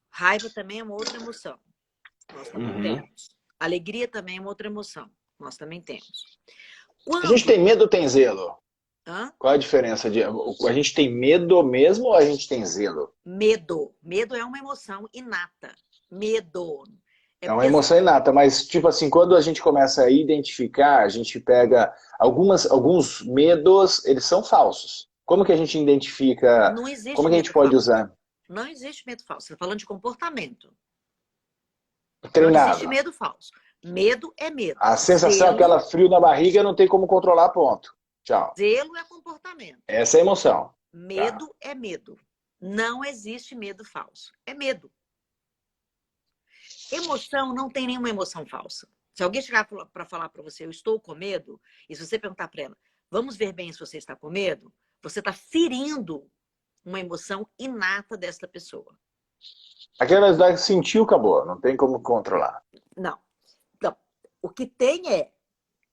Raiva também é uma outra emoção. Nós também temos. Alegria também é uma outra emoção. Nós também temos. A gente tem medo ou tem zelo? Hã? Qual a diferença? A gente tem medo mesmo ou a gente tem zelo? Medo. Medo é uma emoção inata. Medo. É uma emoção inata, mas tipo assim, quando a gente começa a identificar, a gente pega alguns medos, eles são falsos. Como que a gente identifica? Não existe como que a gente pode usar? Não existe medo falso. Você está falando de comportamento. Treinado. Não existe medo falso. Medo é medo. A sensação, aquela frio na barriga, não tem como controlar, ponto. Tchau. Zelo é comportamento. Essa é a emoção. Medo é medo. Não existe medo falso. É medo. Emoção não tem nenhuma emoção falsa. Se alguém chegar para falar para você, eu estou com medo, e se você perguntar para ela, vamos ver bem se você está com medo, você está ferindo uma emoção inata desta pessoa. Aquela que sentiu, acabou. Não tem como controlar. Não. Então, o que tem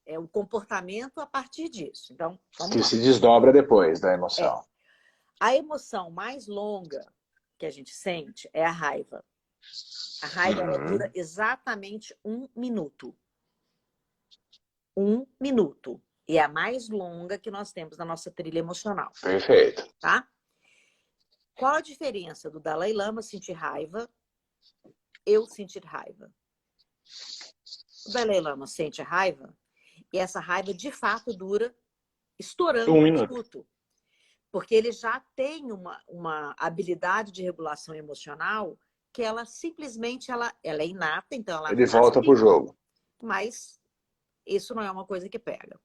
é o comportamento a partir disso. Então, vamos lá. Se desdobra depois da emoção. A emoção mais longa que a gente sente é a raiva. A raiva ela dura exatamente 1 minuto. 1 minuto. E é a mais longa que nós temos na nossa trilha emocional. Perfeito. Tá? Qual a diferença do Dalai Lama sentir raiva, eu sentir raiva? O Dalai Lama sente a raiva e essa raiva de fato dura estourando 1 minuto. Porque ele já tem uma habilidade de regulação emocional que ela simplesmente ela é inata, então ele volta pro jogo. Mas isso não é uma coisa que pega.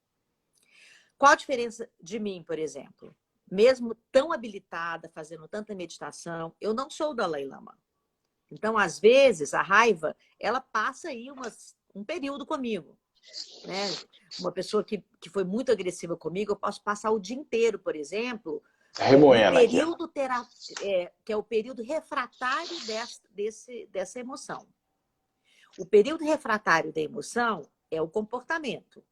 Qual a diferença de mim, por exemplo? Mesmo tão habilitada, fazendo tanta meditação, eu não sou o Dalai Lama. Então, às vezes, a raiva, ela passa aí um período comigo. Né? Uma pessoa que foi muito agressiva comigo, eu posso passar o dia inteiro, por exemplo, remoendo período que é o período refratário dessa emoção. O período refratário da emoção é o comportamento.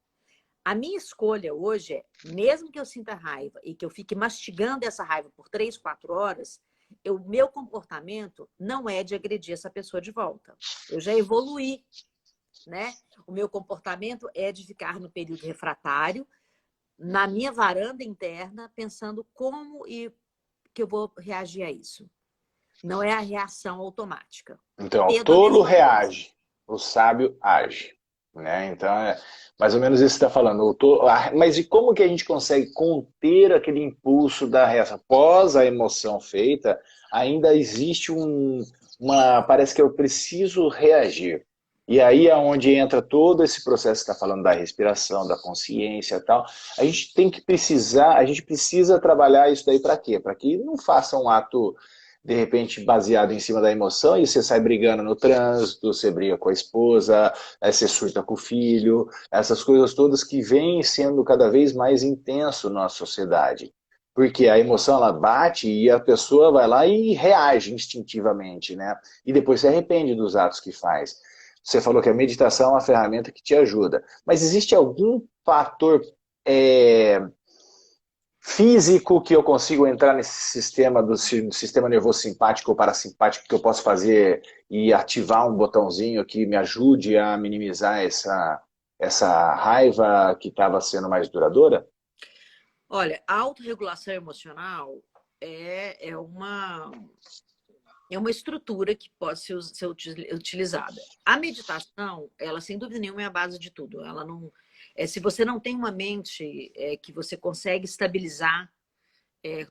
A minha escolha hoje é, mesmo que eu sinta raiva e que eu fique mastigando essa raiva por 3, 4 horas, o meu comportamento não é de agredir essa pessoa de volta. Eu já evoluí, né? O meu comportamento é de ficar no período refratário, na minha varanda interna, pensando como e que eu vou reagir a isso. Não é a reação automática. Então, o Cedo a tolo mesma coisa. reage, o sábio age. Né? Então, é mais ou menos isso que você está falando. Mas e como que a gente consegue conter aquele impulso da reação? Após a emoção feita, ainda existe parece que eu preciso reagir. E aí é onde entra todo esse processo que está falando da respiração, da consciência e tal. A gente precisa trabalhar isso daí para quê? Para que não faça um ato de repente baseado em cima da emoção e você sai brigando no trânsito, você briga com a esposa, aí você surta com o filho, essas coisas todas que vêm sendo cada vez mais intenso na sociedade. Porque a emoção ela bate e a pessoa vai lá e reage instintivamente, né? E depois se arrepende dos atos que faz. Você falou que a meditação é uma ferramenta que te ajuda. Mas existe algum fator físico que eu consigo entrar nesse sistema do sistema nervoso simpático ou parasimpático que eu posso fazer e ativar um botãozinho que me ajude a minimizar essa raiva que estava sendo mais duradoura? Olha, a autorregulação emocional é uma estrutura que pode ser utilizada. A meditação, ela sem dúvida nenhuma é a base de tudo. Ela não, se você não tem uma mente que você consegue estabilizar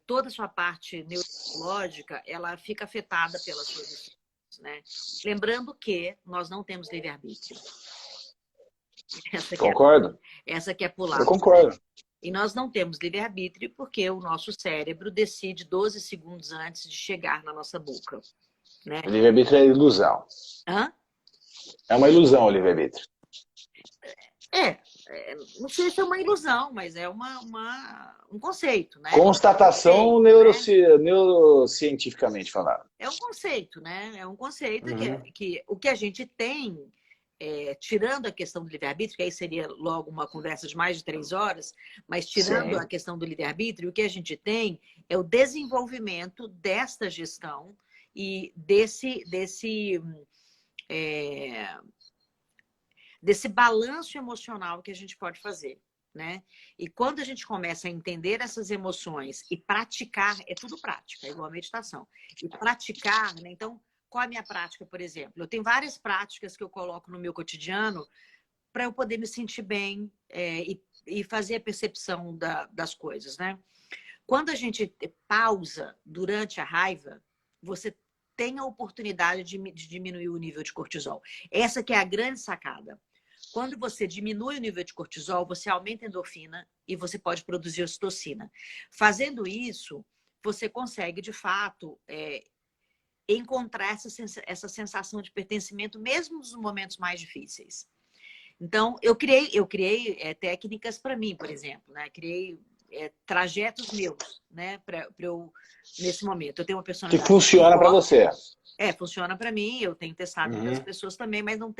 toda a sua parte neurológica, ela fica afetada pelas suas decisões, né? Lembrando que nós não temos livre-arbítrio. Concordo. Essa que é pular. Eu concordo. Né? E nós não temos livre-arbítrio porque o nosso cérebro decide 12 segundos antes de chegar na nossa boca. Né? O livre-arbítrio é ilusão. Hã? É uma ilusão o livre-arbítrio. Não sei se é uma ilusão, mas é um conceito, né? Constatação neurocientificamente falando. É um conceito, né? É um conceito que o que a gente tem, tirando a questão do livre-arbítrio, que aí seria logo uma conversa de mais de 3 horas, mas tirando a questão do livre-arbítrio, o que a gente tem é o desenvolvimento desta gestão e desse balanço emocional que a gente pode fazer, né? E quando a gente começa a entender essas emoções e praticar, é tudo prática, é igual a meditação. E praticar, né? Então, qual é a minha prática, por exemplo? Eu tenho várias práticas que eu coloco no meu cotidiano para eu poder me sentir bem e fazer a percepção das coisas, né? Quando a gente pausa durante a raiva, você tem a oportunidade de diminuir o nível de cortisol. Essa que é a grande sacada. Quando você diminui o nível de cortisol, você aumenta a endorfina e você pode produzir ocitocina. Fazendo isso, você consegue, de fato, encontrar essa sensação de pertencimento mesmo nos momentos mais difíceis. Então, eu criei técnicas para mim, por exemplo, né? Criei trajetos meus, né? Para eu, nesse momento. Eu tenho uma personalidade que funciona para você. Funciona para mim, eu tenho testado com as pessoas também, mas não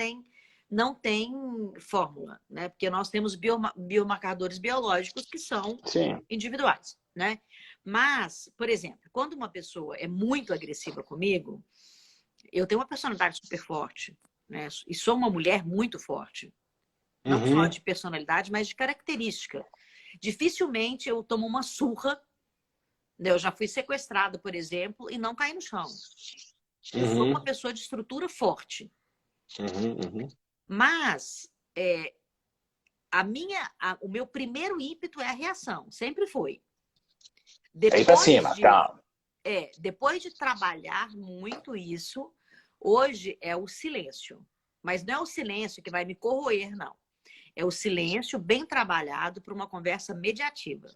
tem fórmula, né? Porque nós temos biomarcadores biológicos que são individuais, né? Mas, por exemplo, quando uma pessoa é muito agressiva comigo, eu tenho uma personalidade super forte, né? E sou uma mulher muito forte. Não só de personalidade, mas de característica. Dificilmente eu tomo uma surra. Eu já fui sequestrada, por exemplo, e não caí no chão. Eu sou uma pessoa de estrutura forte. Mas o meu primeiro ímpeto é a reação. Sempre foi. Aí pra cima, calma. Depois de trabalhar muito isso, hoje é o silêncio. Mas não é o silêncio que vai me corroer, não. É o silêncio bem trabalhado para uma conversa mediativa.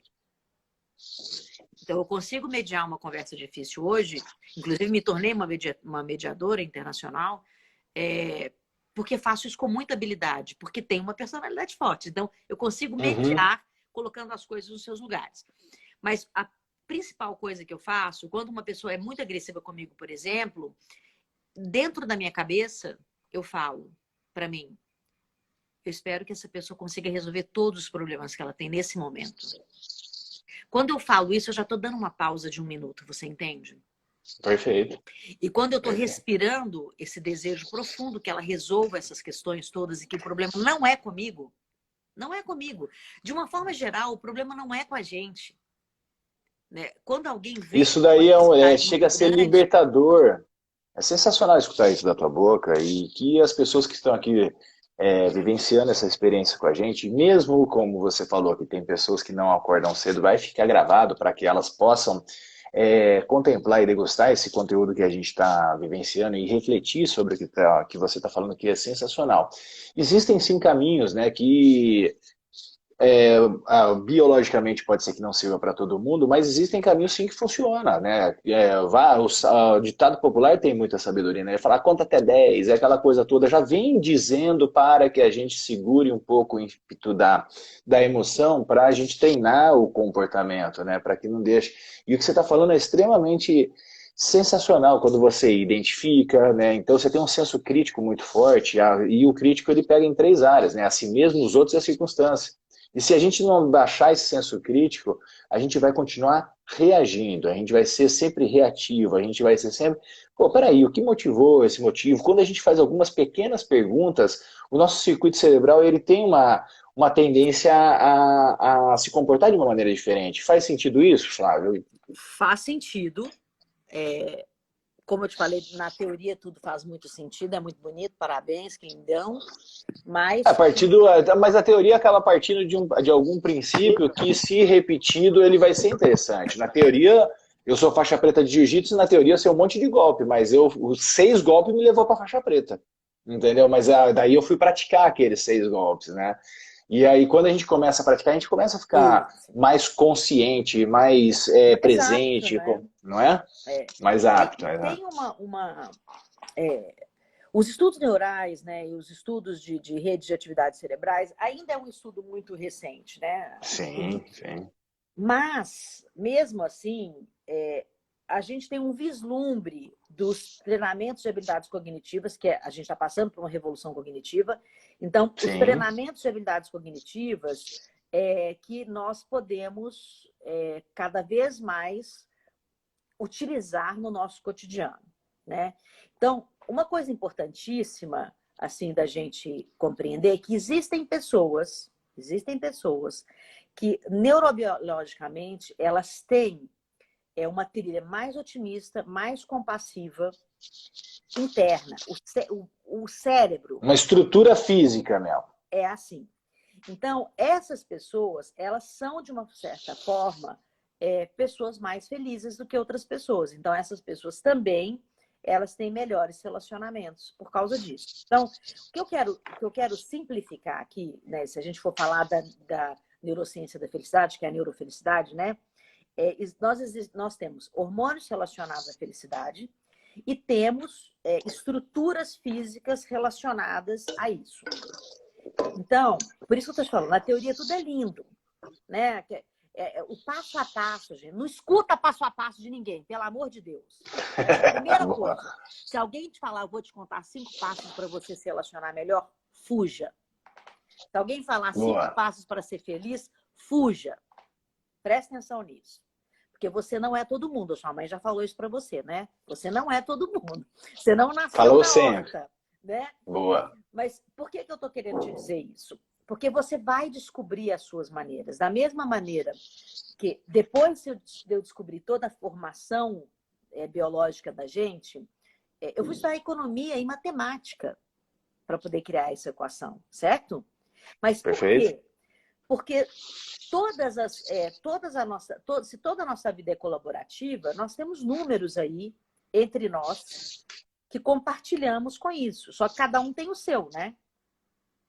Então, eu consigo mediar uma conversa difícil hoje. Inclusive, me tornei uma mediadora internacional, porque faço isso com muita habilidade, porque tenho uma personalidade forte. Então, eu consigo mediar colocando as coisas nos seus lugares. Mas a principal coisa que eu faço, quando uma pessoa é muito agressiva comigo, por exemplo, dentro da minha cabeça, eu falo para mim, eu espero que essa pessoa consiga resolver todos os problemas que ela tem nesse momento. Quando eu falo isso, eu já estou dando uma pausa de 1 minuto, você entende? Perfeito. E quando eu estou respirando esse desejo profundo que ela resolva essas questões todas e que o problema não é comigo, não é comigo. De uma forma geral, o problema não é com a gente. Né? Quando alguém vê Isso daí chega a muito ser grande, libertador. É sensacional escutar isso da tua boca e que as pessoas que estão aqui vivenciando essa experiência com a gente, mesmo como você falou que tem pessoas que não acordam cedo, vai ficar gravado para que elas possam contemplar e degustar esse conteúdo que a gente está vivenciando e refletir sobre o que você está falando, que é sensacional. Existem sim caminhos, né, que biologicamente pode ser que não sirva para todo mundo, mas existem caminhos sim que funcionam, né? O ditado popular tem muita sabedoria, né? Falar conta até 10, aquela coisa toda, já vem dizendo para que a gente segure um pouco o ímpeto da emoção, para a gente treinar o comportamento, né? Para que não deixe. E o que você está falando é extremamente sensacional quando você identifica, né? Então você tem um senso crítico muito forte, e o crítico ele pega em 3 áreas, né? A si mesmo, os outros e a circunstância. E se a gente não baixar esse senso crítico, a gente vai continuar reagindo, a gente vai ser sempre reativo, a gente vai ser sempre... Pô, peraí, o que motivou esse motivo? Quando a gente faz algumas pequenas perguntas, o nosso circuito cerebral ele tem uma tendência a se comportar de uma maneira diferente. Faz sentido isso, Flávio? faz sentido. Como eu te falei, na teoria tudo faz muito sentido, é muito bonito, parabéns, que lindão. Mas, Mas a teoria acaba partindo de algum princípio que, se repetido, ele vai ser interessante. Na teoria, eu sou faixa preta de jiu-jitsu, na teoria eu sei um monte de golpe, mas os 6 golpes me levou para faixa preta. Entendeu? Mas daí eu fui praticar aqueles 6 golpes, né? E aí, quando a gente começa a praticar, a gente começa a ficar mais consciente, mais presente, apto, né? não é? Mais apto. Tem os estudos neurais, né, e os estudos de redes de atividades cerebrais ainda é um estudo muito recente, né? Sim, sim. Mas, mesmo assim, a gente tem um vislumbre dos treinamentos de habilidades cognitivas, que a gente está passando por uma revolução cognitiva. Então, os treinamentos de habilidades cognitivas que nós podemos cada vez mais utilizar no nosso cotidiano, né? Então, uma coisa importantíssima, assim, da gente compreender é que existem pessoas que neurobiologicamente elas têm uma trilha mais otimista, mais compassiva, interna. O cérebro... Uma estrutura física, Mel. É assim. Então, essas pessoas, elas são, de uma certa forma, pessoas mais felizes do que outras pessoas. Então, essas pessoas também, elas têm melhores relacionamentos por causa disso. Então, o que eu quero simplificar aqui, né, se a gente for falar da neurociência da felicidade, que é a neurofelicidade, né? Nós temos hormônios relacionados à felicidade e temos estruturas físicas relacionadas a isso. Então, por isso que eu estou te falando, na teoria tudo é lindo, né? O passo a passo, gente. Não escuta passo a passo de ninguém, pelo amor de Deus. Primeira coisa, se alguém te falar, eu vou te contar 5 passos para você se relacionar melhor, fuja. Se alguém falar 5 passos para ser feliz, fuja. Presta atenção nisso. Porque você não é todo mundo. A sua mãe já falou isso para você, né? Você não é todo mundo. Você não nasceu na horta, né? Boa. Mas por que eu estou querendo te dizer isso? Porque você vai descobrir as suas maneiras. Da mesma maneira que depois de eu descobrir toda a formação biológica da gente, eu fui estudar economia e matemática para poder criar essa equação, certo? Mas por quê? Porque se toda a nossa vida é colaborativa, nós temos números aí entre nós que compartilhamos com isso. Só que cada um tem o seu, né?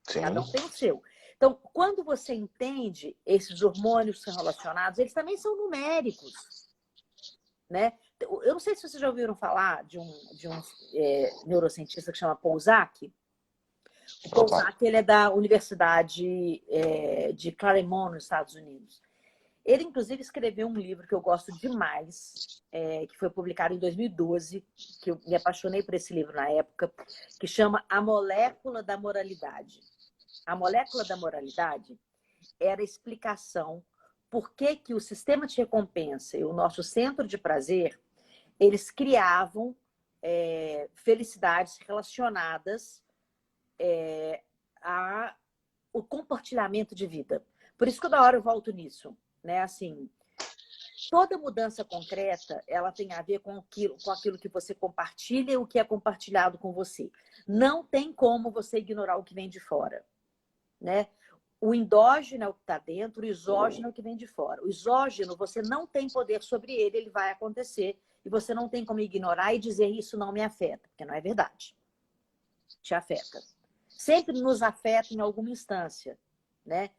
Sim. Cada um tem o seu. Então, quando você entende esses hormônios relacionados, eles também são numéricos, né? Eu não sei se vocês já ouviram falar de um neurocientista que chama Paul Zak. O Paul Zak, ele é da Universidade de Claremont, nos Estados Unidos. Ele, inclusive, escreveu um livro que eu gosto demais, que foi publicado em 2012, que eu me apaixonei por esse livro na época, que chama A Molécula da Moralidade. A molécula da moralidade era a explicação por que que o sistema de recompensa e o nosso centro de prazer, eles criavam felicidades relacionadas ao compartilhamento de vida. Por isso que toda hora eu volto nisso, né? Assim, toda mudança concreta, ela tem a ver com aquilo que você compartilha e o que é compartilhado com você. Não tem como você ignorar o que vem de fora, né? O endógeno é o que está dentro, o exógeno é o que vem de fora. O exógeno, você não tem poder sobre ele, ele vai acontecer e você não tem como ignorar e dizer isso não me afeta, porque não é verdade. Te afeta. Sempre nos afeta em alguma instância, né?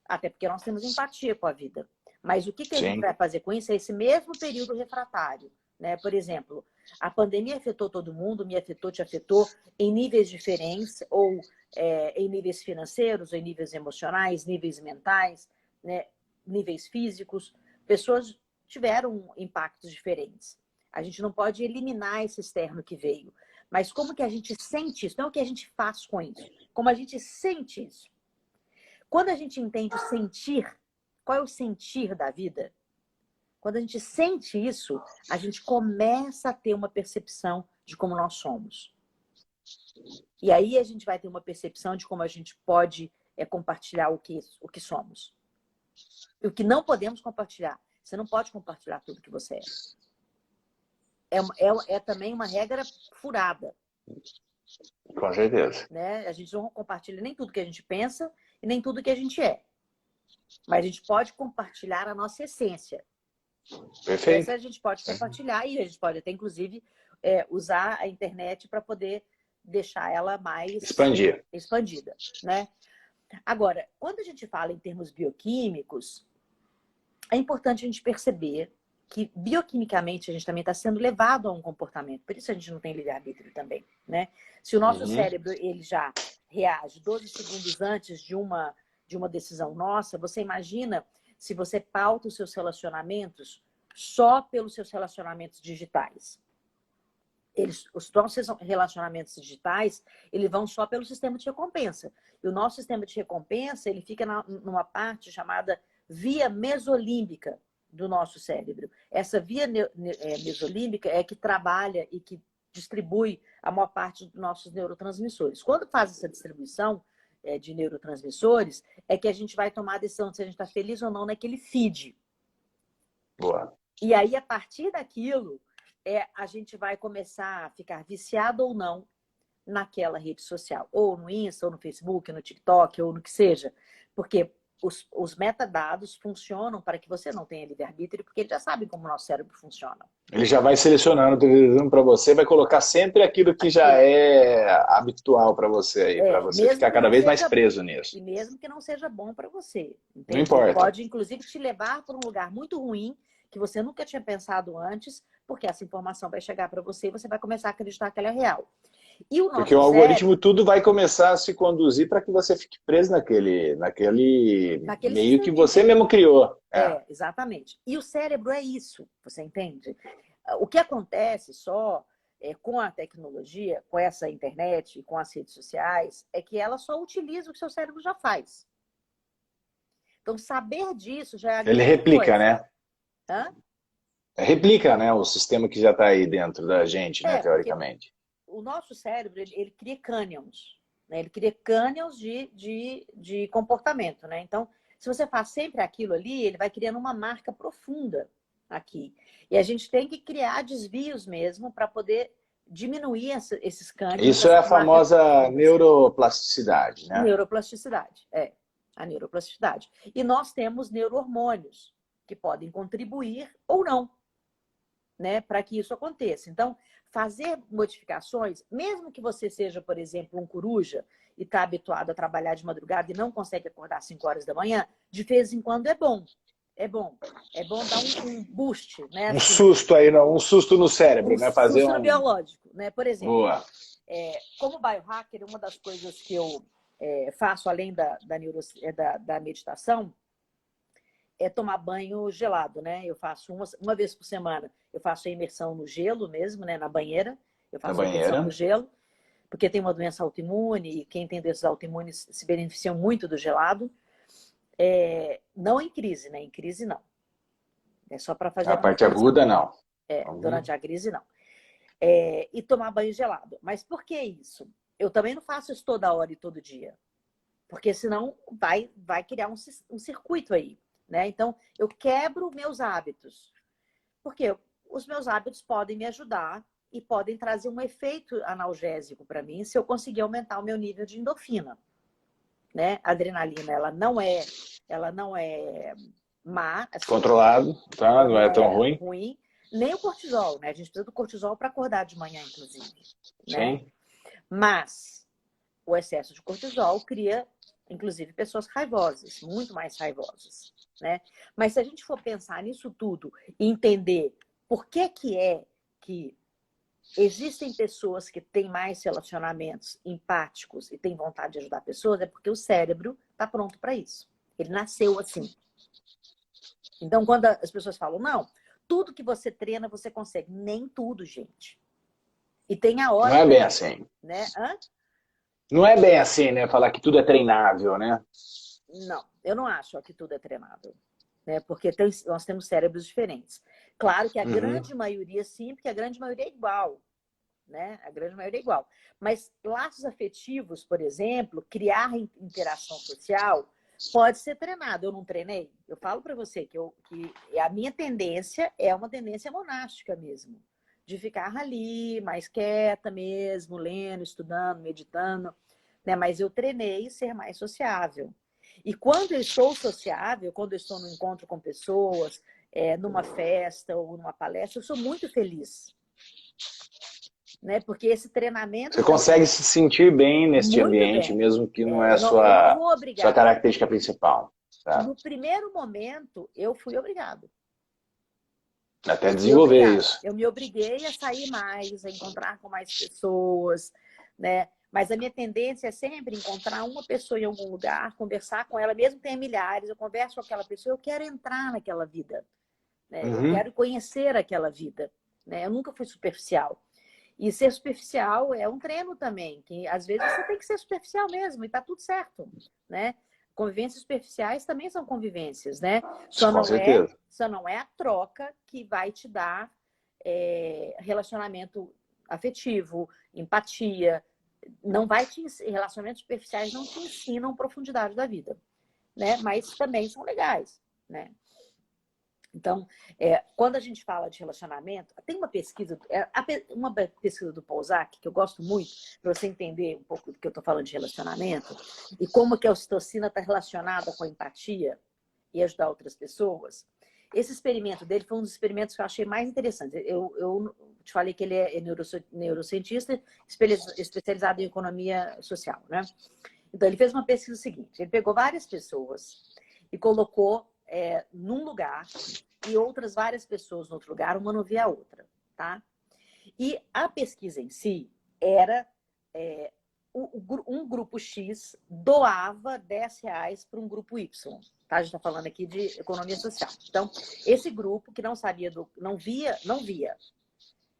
Até porque nós temos empatia com a vida. Mas o que a gente vai fazer com isso é esse mesmo período refratário, né? Por exemplo, a pandemia afetou todo mundo, me afetou, te afetou, em níveis diferentes, ou em níveis financeiros, ou em níveis emocionais, níveis mentais, né? Níveis físicos. Pessoas tiveram impactos diferentes. A gente não pode eliminar esse externo que veio. Mas como que a gente sente isso? Não é o que a gente faz com isso. Como a gente sente isso. Quando a gente entende o sentir, qual é o sentir da vida? Quando a gente sente isso, a gente começa a ter uma percepção de como nós somos. E aí a gente vai ter uma percepção de como a gente pode compartilhar o que somos. E o que não podemos compartilhar. Você não pode compartilhar tudo que você é. É também uma regra furada. Com certeza. Né? A gente não compartilha nem tudo que a gente pensa e nem tudo que a gente é. Mas a gente pode compartilhar a nossa essência. Perfeito. Essa a gente pode compartilhar e a gente pode até, inclusive, usar a internet para poder deixar ela mais expandida, né? Agora, quando a gente fala em termos bioquímicos, é importante a gente perceber que bioquimicamente a gente também está sendo levado a um comportamento. Por isso a gente não tem livre-arbítrio também, né? Se o nosso cérebro ele já reage 12 segundos antes de uma decisão nossa, você imagina se você pauta os seus relacionamentos só pelos seus relacionamentos digitais. Os nossos relacionamentos digitais, eles vão só pelo sistema de recompensa. E o nosso sistema de recompensa, ele fica numa parte chamada via mesolímbica do nosso cérebro. Essa via mesolímbica é que trabalha e que distribui a maior parte dos nossos neurotransmissores. Quando faz essa distribuição de neurotransmissores, é que a gente vai tomar a decisão se a gente está feliz ou não naquele feed. Boa. E aí, a partir daquilo, a gente vai começar a ficar viciado ou não naquela rede social. Ou no Insta, ou no Facebook, no TikTok, ou no que seja. Porque os metadados funcionam para que você não tenha livre-arbítrio, porque eles já sabem como o nosso cérebro funciona. Ele já vai selecionando, para você, vai colocar sempre aquilo que já é habitual para você aí, para você ficar cada vez mais preso nisso. E mesmo que não seja bom para você. Entende? Não importa. Ele pode, inclusive, te levar para um lugar muito ruim, que você nunca tinha pensado antes, porque essa informação vai chegar para você e você vai começar a acreditar que ela é real. E o nosso porque o algoritmo tudo vai começar a se conduzir para que você fique preso naquele meio que você mesmo criou. Exatamente. E o cérebro é isso, você entende? O que acontece só com a tecnologia, com essa internet e com as redes sociais, é que ela só utiliza o que seu cérebro já faz. Então, saber disso já é a grande Ele replica, coisa. né? Hã? Replica, né, o sistema que já está aí dentro da gente, né, teoricamente. O nosso cérebro, ele cria cânions, né? Ele cria cânions de comportamento, né? Então, se você faz sempre aquilo ali, ele vai criando uma marca profunda aqui. E a gente tem que criar desvios mesmo para poder diminuir esses cânions. Isso é a famosa neuroplasticidade, né? Neuroplasticidade, a neuroplasticidade. E nós temos neurohormônios que podem contribuir ou não, né, para que isso aconteça. Então, fazer modificações, mesmo que você seja, por exemplo, um coruja e está habituado a trabalhar de madrugada e não consegue acordar às 5 horas da manhã, de vez em quando é bom. É bom. É bom dar um boost, né? Um susto aí, um susto no cérebro, né? Fazer susto biológico, né? Por exemplo, boa. Como biohacker, uma das coisas que eu faço além da meditação é tomar banho gelado, né? Eu faço uma vez por semana. Eu faço a imersão no gelo mesmo, né? Na banheira. Eu faço a imersão no gelo porque tem uma doença autoimune, e quem tem doenças autoimunes se beneficiam muito do gelado. Não em crise, né? Em crise, não. É só para fazer A a parte manutenção. aguda, não. Durante a crise, não. E tomar banho gelado. Mas por que isso? Eu também não faço isso toda hora e todo dia. Porque senão vai criar um circuito aí, né? Então, eu quebro meus hábitos. Porque os meus hábitos podem me ajudar e podem trazer um efeito analgésico para mim se eu conseguir aumentar o meu nível de endorfina, né? A adrenalina, ela não é má. Assim, Controlado, tá? Não é tão ruim. Nem o cortisol, né? A gente precisa do cortisol para acordar de manhã, inclusive. Né? Sim. Mas o excesso de cortisol cria, inclusive, pessoas raivosas, muito mais raivosas. Né? Mas se a gente for pensar nisso tudo e entender por que que existem pessoas que têm mais relacionamentos empáticos e têm vontade de ajudar pessoas, é porque o cérebro está pronto para isso. Ele nasceu assim. Então, quando as pessoas falam, não, tudo que você treina, você consegue. Nem tudo, gente. E tem a hora... Não é bem assim. Né? Não é bem assim, né? Falar que tudo é treinável, né? Não, eu não acho que tudo é treinável. Né? Porque nós temos cérebros diferentes. Claro que a grande maioria, sim, porque a grande maioria é igual. Né? A grande maioria é igual. Mas laços afetivos, por exemplo, criar interação social, pode ser treinado. Eu não treinei? Eu falo para você que a minha tendência é uma tendência monástica mesmo. De ficar ali, mais quieta mesmo, lendo, estudando, meditando. Né? Mas eu treinei ser mais sociável. E quando eu estou sociável, quando eu estou no encontro com pessoas, numa festa ou numa palestra, eu sou muito feliz. Né? Porque esse treinamento... Você consegue se sentir bem neste ambiente, bem. mesmo que não é a eu não vou obrigar. sua característica principal. Tá? No primeiro momento, eu fui obrigado. Até desenvolver isso. Eu me obriguei a sair mais, a encontrar com mais pessoas, né? Mas a minha tendência é sempre encontrar uma pessoa em algum lugar, conversar com ela, mesmo que tenha milhares, eu converso com aquela pessoa, eu quero entrar naquela vida. Né? Eu quero conhecer aquela vida. Né? Eu nunca fui superficial. E ser superficial é um treino também, que às vezes você tem que ser superficial mesmo, e tá tudo certo, né? Convivências superficiais também são convivências, né? Só não é a troca que vai te dar relacionamento afetivo, empatia. Relacionamentos superficiais não te ensinam profundidade da vida, né? Mas também são legais, né? Então, quando a gente fala de relacionamento, tem uma pesquisa do Prozac, que eu gosto muito, para você entender um pouco do que eu estou falando de relacionamento, e como que a ocitocina está relacionada com a empatia e ajudar outras pessoas. Esse experimento dele foi um dos experimentos que eu achei mais interessantes. Eu te falei que ele é neurocientista especializado em economia social, né? Então, ele fez uma pesquisa seguinte. Ele pegou várias pessoas e colocou num lugar e outras várias pessoas no outro lugar, uma não via a outra, tá? E a pesquisa em si era um grupo X doava R$10 para um grupo Y, tá? A gente está falando aqui de economia social. Então, esse grupo que não via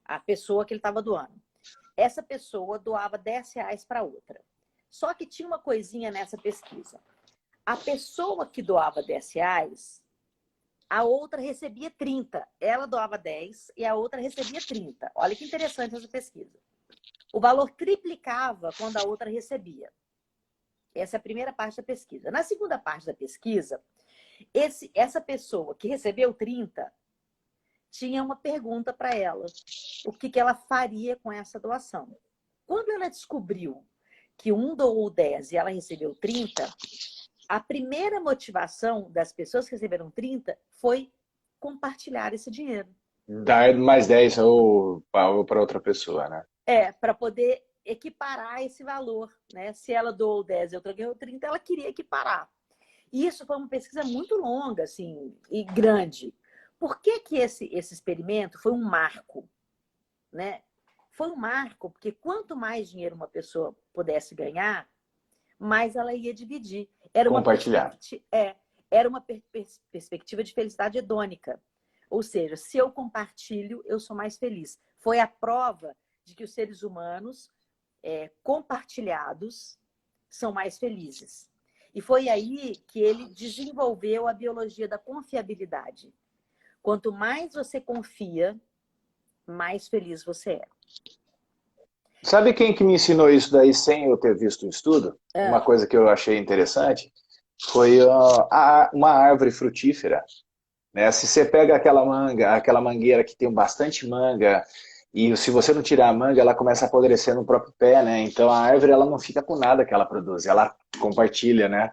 a pessoa que ele estava doando. Essa pessoa doava R$10 para outra. Só que tinha uma coisinha nessa pesquisa. A pessoa que doava R$10, a outra recebia 30. Ela doava 10 e a outra recebia 30. Olha que interessante essa pesquisa. O valor triplicava quando a outra recebia. Essa é a primeira parte da pesquisa. Na segunda parte da pesquisa, essa pessoa que recebeu 30 tinha uma pergunta para ela. O que ela faria com essa doação? Quando ela descobriu que um doou 10 e ela recebeu 30... A primeira motivação das pessoas que receberam 30 foi compartilhar esse dinheiro. Dar mais 10 ou para outra pessoa, né? Para poder equiparar esse valor, né? Se ela doou 10 e outra ganhou 30, ela queria equiparar. E isso foi uma pesquisa muito longa, assim, e grande. Por que esse experimento foi um marco? Né? Foi um marco porque quanto mais dinheiro uma pessoa pudesse ganhar, mais ela ia dividir. Compartilhar. Era uma perspectiva de felicidade hedônica. Ou seja, se eu compartilho, eu sou mais feliz. Foi a prova de que os seres humanos compartilhados são mais felizes. E foi aí que ele desenvolveu a biologia da confiabilidade. Quanto mais você confia, mais feliz você é. Sabe quem que me ensinou isso daí sem eu ter visto o estudo? Uma coisa que eu achei interessante foi uma árvore frutífera. Né? Se você pega aquela manga, aquela mangueira que tem bastante manga, e se você não tirar a manga, ela começa a apodrecer no próprio pé, né? Então a árvore ela não fica com nada que ela produz, ela compartilha, né?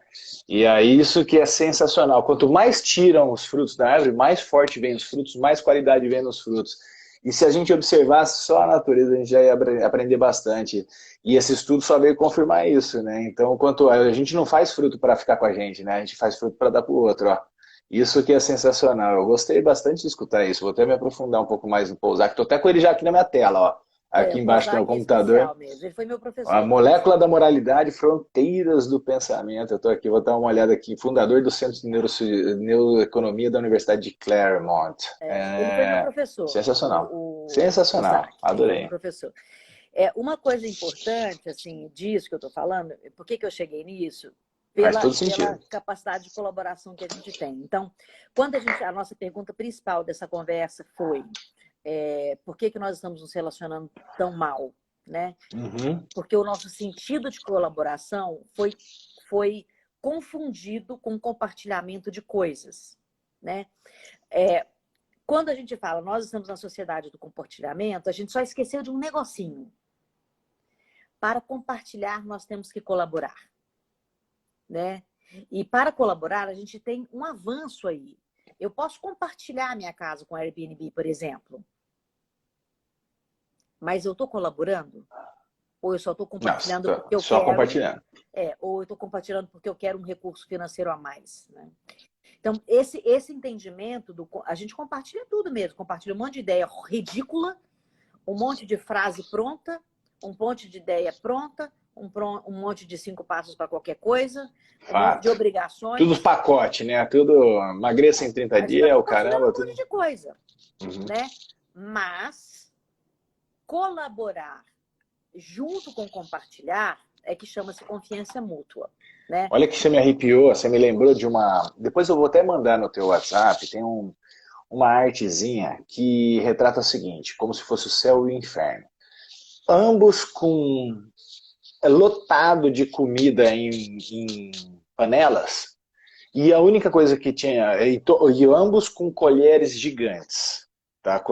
E aí isso que é sensacional. Quanto mais tiram os frutos da árvore, mais forte vem os frutos, mais qualidade vem nos frutos. E se a gente observasse só a natureza, a gente já ia aprender bastante. E esse estudo só veio confirmar isso, né? Então, quanto a gente não faz fruto para ficar com a gente, né? A gente faz fruto para dar para o outro, ó. Isso que é sensacional. Eu gostei bastante de escutar isso. Vou até me aprofundar um pouco mais no Prozac. Estou até com ele já aqui na minha tela, ó. Aqui embaixo tem o computador. Mesmo. Ele foi meu professor. A molécula da moralidade, fronteiras do pensamento. Eu estou aqui, vou dar uma olhada aqui. Fundador do Centro de Neuroeconomia da Universidade de Claremont. Ele foi meu professor. Sensacional. Sensacional. Adorei. Professor. Uma coisa importante, assim, disso que eu estou falando, por que eu cheguei nisso? Pela capacidade de colaboração que a gente tem. Então, quando a nossa pergunta principal dessa conversa foi por que nós estamos nos relacionando tão mal, né? Uhum. Porque o nosso sentido de colaboração foi confundido com compartilhamento de coisas, né? Quando a gente fala nós estamos na sociedade do compartilhamento, a gente só esqueceu de um negocinho. Para compartilhar, nós temos que colaborar. Né? E para colaborar, a gente tem um avanço aí. Eu posso compartilhar a minha casa com a Airbnb, por exemplo. Mas eu estou colaborando? Ou eu só estou compartilhando porque eu quero... compartilhando. Ou eu estou compartilhando porque eu quero um recurso financeiro a mais. Né? Então, esse entendimento, a gente compartilha tudo mesmo. Compartilha um monte de ideia ridícula, um monte de frase pronta, um monte de ideia pronta, um monte de 5 passos para qualquer coisa, um monte de obrigações. Tudo pacote, né? Tudo emagreça em 30 dias, o caramba. Um monte de coisa, né? Mas colaborar junto com compartilhar é que chama-se confiança mútua, né? Olha que você me arrepiou, você me lembrou de uma... Depois eu vou até mandar no teu WhatsApp, tem uma artezinha que retrata o seguinte, como se fosse o céu e o inferno. Ambos lotado de comida em panelas, e a única coisa que tinha, e ambos com colheres gigantes. Tá?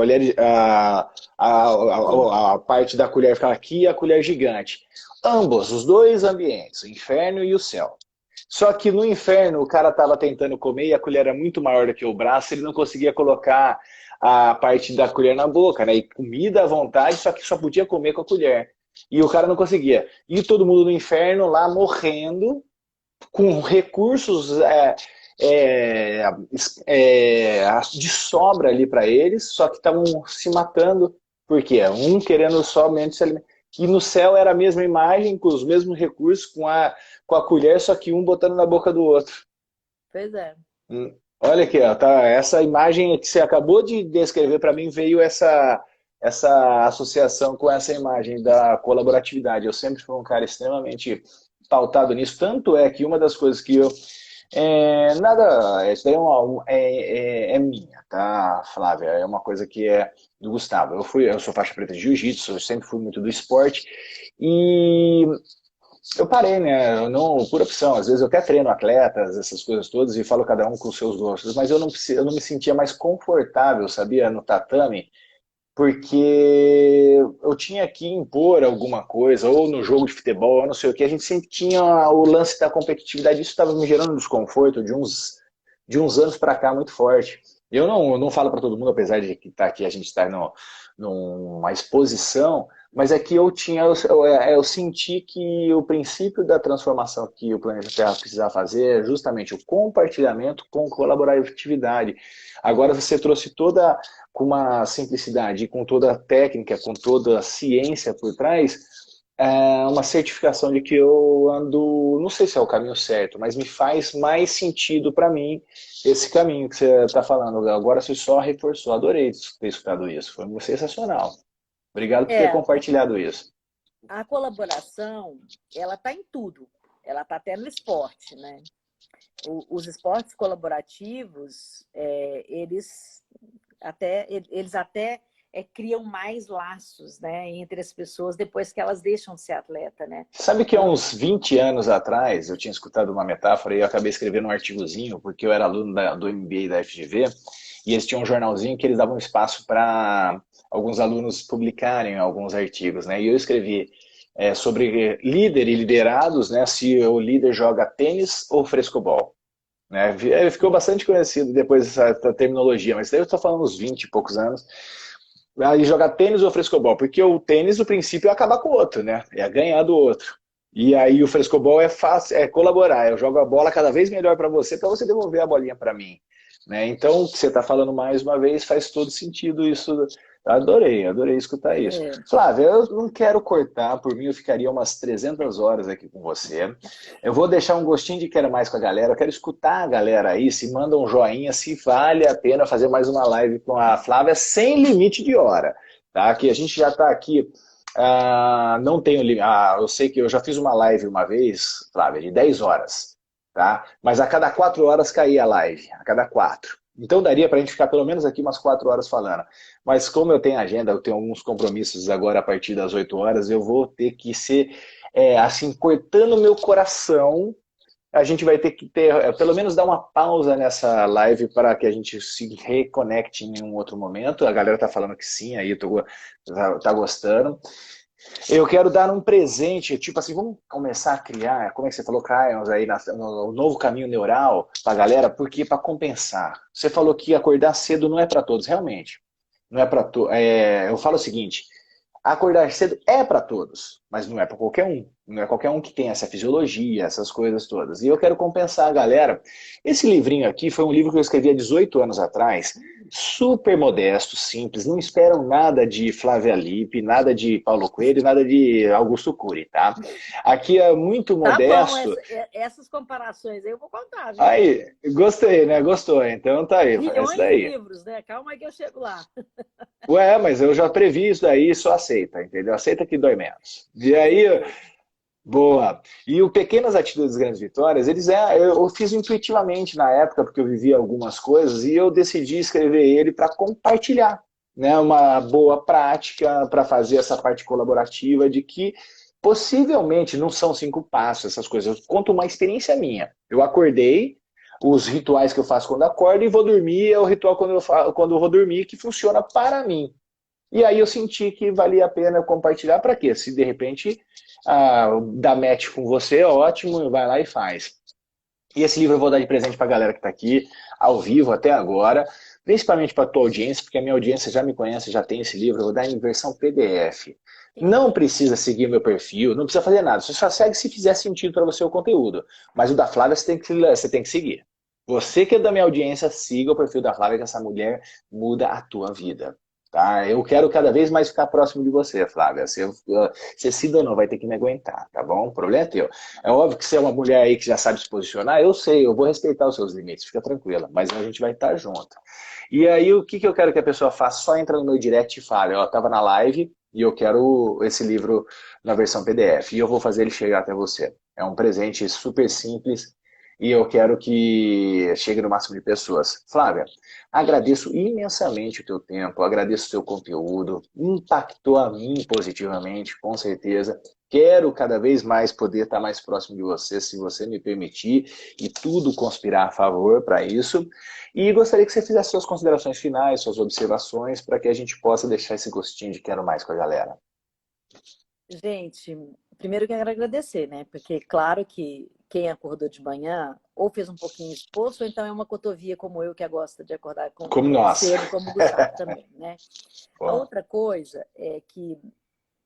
A parte da colher ficava aqui e a colher gigante. Ambos, os dois ambientes, o inferno e o céu. Só que no inferno o cara estava tentando comer e a colher era muito maior do que o braço, ele não conseguia colocar a parte da colher na boca, né? E comida à vontade, só que só podia comer com a colher. E o cara não conseguia. E todo mundo no inferno lá morrendo, com recursos de sobra ali para eles, só que estavam se matando. Por quê? Um querendo somente se alimentar. E no céu era a mesma imagem, com os mesmos recursos, com a colher, só que um botando na boca do outro. Pois é. Olha aqui, ó, tá, essa imagem que você acabou de descrever para mim, veio essa associação com essa imagem da colaboratividade. Eu sempre fui um cara extremamente pautado nisso, tanto é que uma das coisas que eu... isso daí é minha, tá, Flávia? É uma coisa que é do Gustavo. Eu sou faixa preta de jiu-jitsu, eu sempre fui muito do esporte, e eu parei, né? Por opção. Às vezes eu até treino atletas, essas coisas todas, e falo cada um com os seus gostos, mas eu não me sentia mais confortável, sabia, no tatame, porque eu tinha que impor alguma coisa, ou no jogo de futebol, ou não sei o que, a gente sempre tinha o lance da competitividade, isso estava me gerando desconforto de uns anos para cá muito forte. Eu não falo para todo mundo, apesar de que a gente está numa exposição, mas é que eu senti que o princípio da transformação que o planeta Terra precisava fazer é justamente o compartilhamento com colaboratividade. Agora você trouxe toda com uma simplicidade, com toda a técnica, com toda a ciência por trás, uma certificação de que eu ando, não sei se é o caminho certo, mas me faz mais sentido para mim esse caminho que você está falando. Agora você só reforçou, adorei ter escutado isso, foi sensacional. Obrigado por ter compartilhado isso. A colaboração, ela está em tudo. Ela está até no esporte, né? Os esportes colaborativos, eles até criam mais laços, né, entre as pessoas depois que elas deixam de ser atleta, né? Sabe que há uns 20 anos atrás eu tinha escutado uma metáfora e eu acabei escrevendo um artigozinho, porque eu era aluno do MBA da FGV, e eles tinham um jornalzinho que eles davam espaço para alguns alunos publicarem alguns artigos, né? E eu escrevi sobre líder e liderados, né? Se o líder joga tênis ou frescobol. Né? Ficou bastante conhecido depois dessa terminologia, mas daí eu estou falando uns 20 e poucos anos. Aí jogar tênis ou frescobol? Porque o tênis, o princípio, é acabar com o outro, né? É ganhar do outro. E aí o frescobol é fácil, é colaborar. Eu jogo a bola cada vez melhor para você devolver a bolinha para mim. Né? Então, o que você está falando mais uma vez faz todo sentido isso. Adorei escutar isso. Flávia, eu não quero cortar, por mim eu ficaria umas 300 horas aqui com você. Eu vou deixar um gostinho de quero mais com a galera, eu quero escutar a galera aí, se manda um joinha, se vale a pena fazer mais uma live com a Flávia sem limite de hora. Tá? Que a gente já está aqui, não tenho limite. Eu sei que eu já fiz uma live uma vez, Flávia, de 10 horas. Tá? Mas a cada 4 horas caía a live, a cada 4. Então daria para a gente ficar pelo menos aqui umas 4 horas falando. Mas como eu tenho agenda, eu tenho alguns compromissos agora a partir das 8 horas, eu vou ter que ser, assim, cortando o meu coração. A gente vai ter que ter, pelo menos dar uma pausa nessa live para que a gente se reconecte em um outro momento. A galera tá falando que sim, aí tá gostando. Eu quero dar um presente, tipo assim, vamos começar a criar, como é que você falou, Cryons, aí no novo caminho neural pra galera, porque para compensar. Você falou que acordar cedo não é para todos, realmente. Não é para todos. Eu falo o seguinte, acordar cedo é para todos, mas não é para qualquer um. Não é qualquer um que tem essa fisiologia, essas coisas todas. E eu quero compensar a galera. Esse livrinho aqui foi um livro que eu escrevi há 18 anos atrás, super modesto, simples, não esperam nada de Flávia Lippe, nada de Paulo Coelho, nada de Augusto Cury, tá? Aqui é muito modesto. Tá bom, essas comparações aí eu vou contar, viu? Aí, gostei, né? Gostou, então tá aí. Milhões daí. de livros, né? Calma aí que eu chego lá. Ué, mas eu já previ isso daí, só aceita, entendeu? Aceita que dói menos. E aí, boa. E o Pequenas Atitudes Grandes Vitórias, eu fiz intuitivamente na época, porque eu vivia algumas coisas, e eu decidi escrever ele para compartilhar, né? Uma boa prática para fazer essa parte colaborativa de que possivelmente não são 5 passos, essas coisas. Eu conto uma experiência minha. Eu acordei, os rituais que eu faço quando acordo e vou dormir, é o ritual quando eu vou dormir que funciona para mim. E aí eu senti que valia a pena compartilhar para quê? Se de repente dá match com você, ótimo, vai lá e faz. E esse livro eu vou dar de presente para a galera que está aqui, ao vivo até agora, principalmente para a tua audiência, porque a minha audiência já me conhece, já tem esse livro, eu vou dar em versão PDF. Não precisa seguir meu perfil, não precisa fazer nada, você só segue se fizer sentido para você o conteúdo. Mas o da Flávia você tem que seguir. Você que é da minha audiência, siga o perfil da Flávia, que essa mulher muda a tua vida. Tá? Eu quero cada vez mais ficar próximo de você, Flávia. Você se danou, vai ter que me aguentar, tá bom? O problema é teu. É óbvio que você é uma mulher aí que já sabe se posicionar, eu sei, eu vou respeitar os seus limites, fica tranquila, mas a gente vai estar junto. E aí, o que eu quero que a pessoa faça? Só entra no meu direct e fala, ó, tava na live e eu quero esse livro na versão PDF, e eu vou fazer ele chegar até você. É um presente super simples, e eu quero que chegue no máximo de pessoas. Flávia, agradeço imensamente o teu tempo, agradeço o teu conteúdo, impactou a mim positivamente, com certeza. Quero cada vez mais poder estar mais próximo de você, se você me permitir, e tudo conspirar a favor para isso. E gostaria que você fizesse suas considerações finais, suas observações, para que a gente possa deixar esse gostinho de quero mais com a galera. Gente, primeiro eu quero agradecer, né? Porque claro que quem acordou de manhã ou fez um pouquinho de esforço, ou então é uma cotovia como eu, que gosta de acordar como nós. cedo, como o Gustavo também, né? A outra coisa é que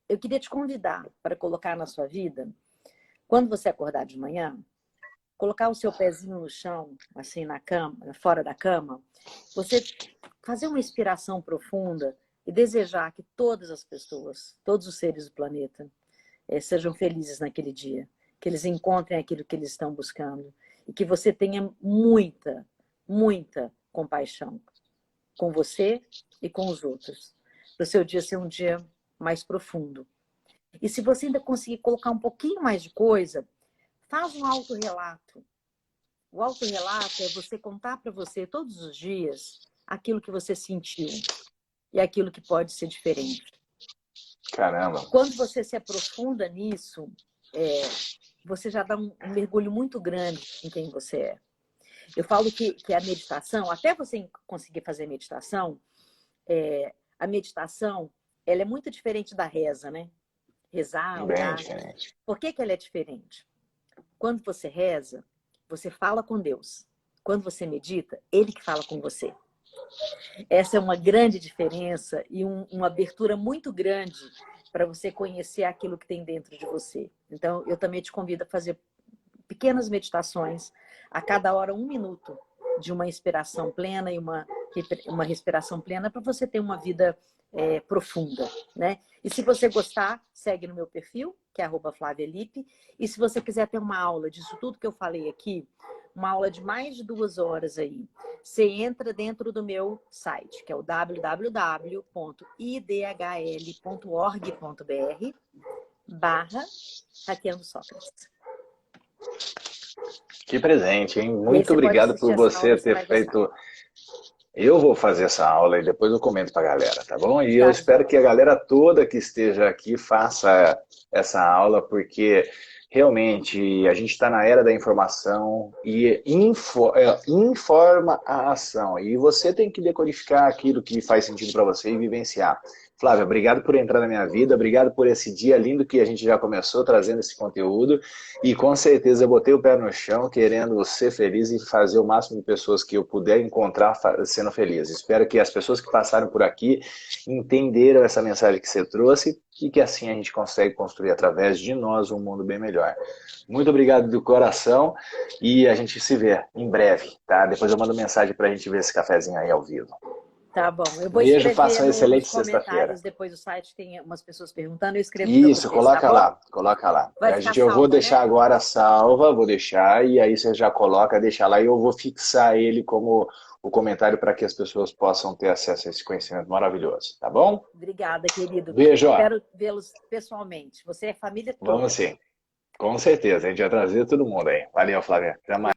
eu queria te convidar para colocar na sua vida, quando você acordar de manhã, colocar o seu pezinho no chão, assim, na cama, fora da cama, você fazer uma inspiração profunda e desejar que todas as pessoas, todos os seres do planeta, sejam felizes naquele dia, que eles encontrem aquilo que eles estão buscando e que você tenha muita, muita compaixão com você e com os outros, para o seu dia ser um dia mais profundo. E se você ainda conseguir colocar um pouquinho mais de coisa, faz um autorrelato. O autorrelato é você contar para você todos os dias aquilo que você sentiu e aquilo que pode ser diferente. Caramba. Quando você se aprofunda nisso, você já dá um mergulho muito grande em quem você é. Eu falo que a meditação, até você conseguir fazer meditação, a meditação ela é muito diferente da reza, né? Rezar, Bem orar. diferente. Por que ela é diferente? Quando você reza, você fala com Deus. Quando você medita, Ele que fala com você. Essa é uma grande diferença e uma abertura muito grande para você conhecer aquilo que tem dentro de você. Então, eu também te convido a fazer pequenas meditações, a cada hora 1 minuto de uma inspiração plena e uma respiração plena para você ter uma vida profunda, né? E se você gostar, segue no meu perfil, que é @FlaviaLippe. E se você quiser ter uma aula disso tudo que eu falei aqui, uma aula de mais de 2 horas aí, você entra dentro do meu site, que é o www.idhl.org.br/Hackeando Sócrates. Que presente, hein? E aí Muito você pode obrigado assistir por essa você aula, você ter vai gostar. feito. Eu vou fazer essa aula e depois eu comento para a galera, tá bom? E eu Tá, espero joia. que a galera toda que esteja aqui faça essa aula, porque realmente a gente está na era da informação e informa a ação. E você tem que decodificar aquilo que faz sentido para você e vivenciar. Flávia, obrigado por entrar na minha vida, obrigado por esse dia lindo que a gente já começou trazendo esse conteúdo. E com certeza eu botei o pé no chão querendo ser feliz e fazer o máximo de pessoas que eu puder encontrar sendo felizes. Espero que as pessoas que passaram por aqui entenderam essa mensagem que você trouxe e que assim a gente consegue construir através de nós um mundo bem melhor. Muito obrigado do coração e a gente se vê em breve, tá? Depois eu mando mensagem pra gente ver esse cafezinho aí ao vivo. Tá bom. Eu vou Beijo, escrever faça uma nos excelente sexta-feira. comentários depois do site, tem umas pessoas perguntando, eu escrevo para Isso, vocês, tá coloca bom? lá, coloca lá. Vai ficar Eu vou salva, deixar né? agora salva, vou deixar, e aí você já coloca, deixa lá, e eu vou fixar ele como o comentário para que as pessoas possam ter acesso a esse conhecimento maravilhoso, tá bom? Obrigada, querido. Beijo, ó. Espero vê-los pessoalmente. Você é a família toda. Vamos sim, com certeza, a gente vai trazer todo mundo aí. Valeu, Flávia. Até mais.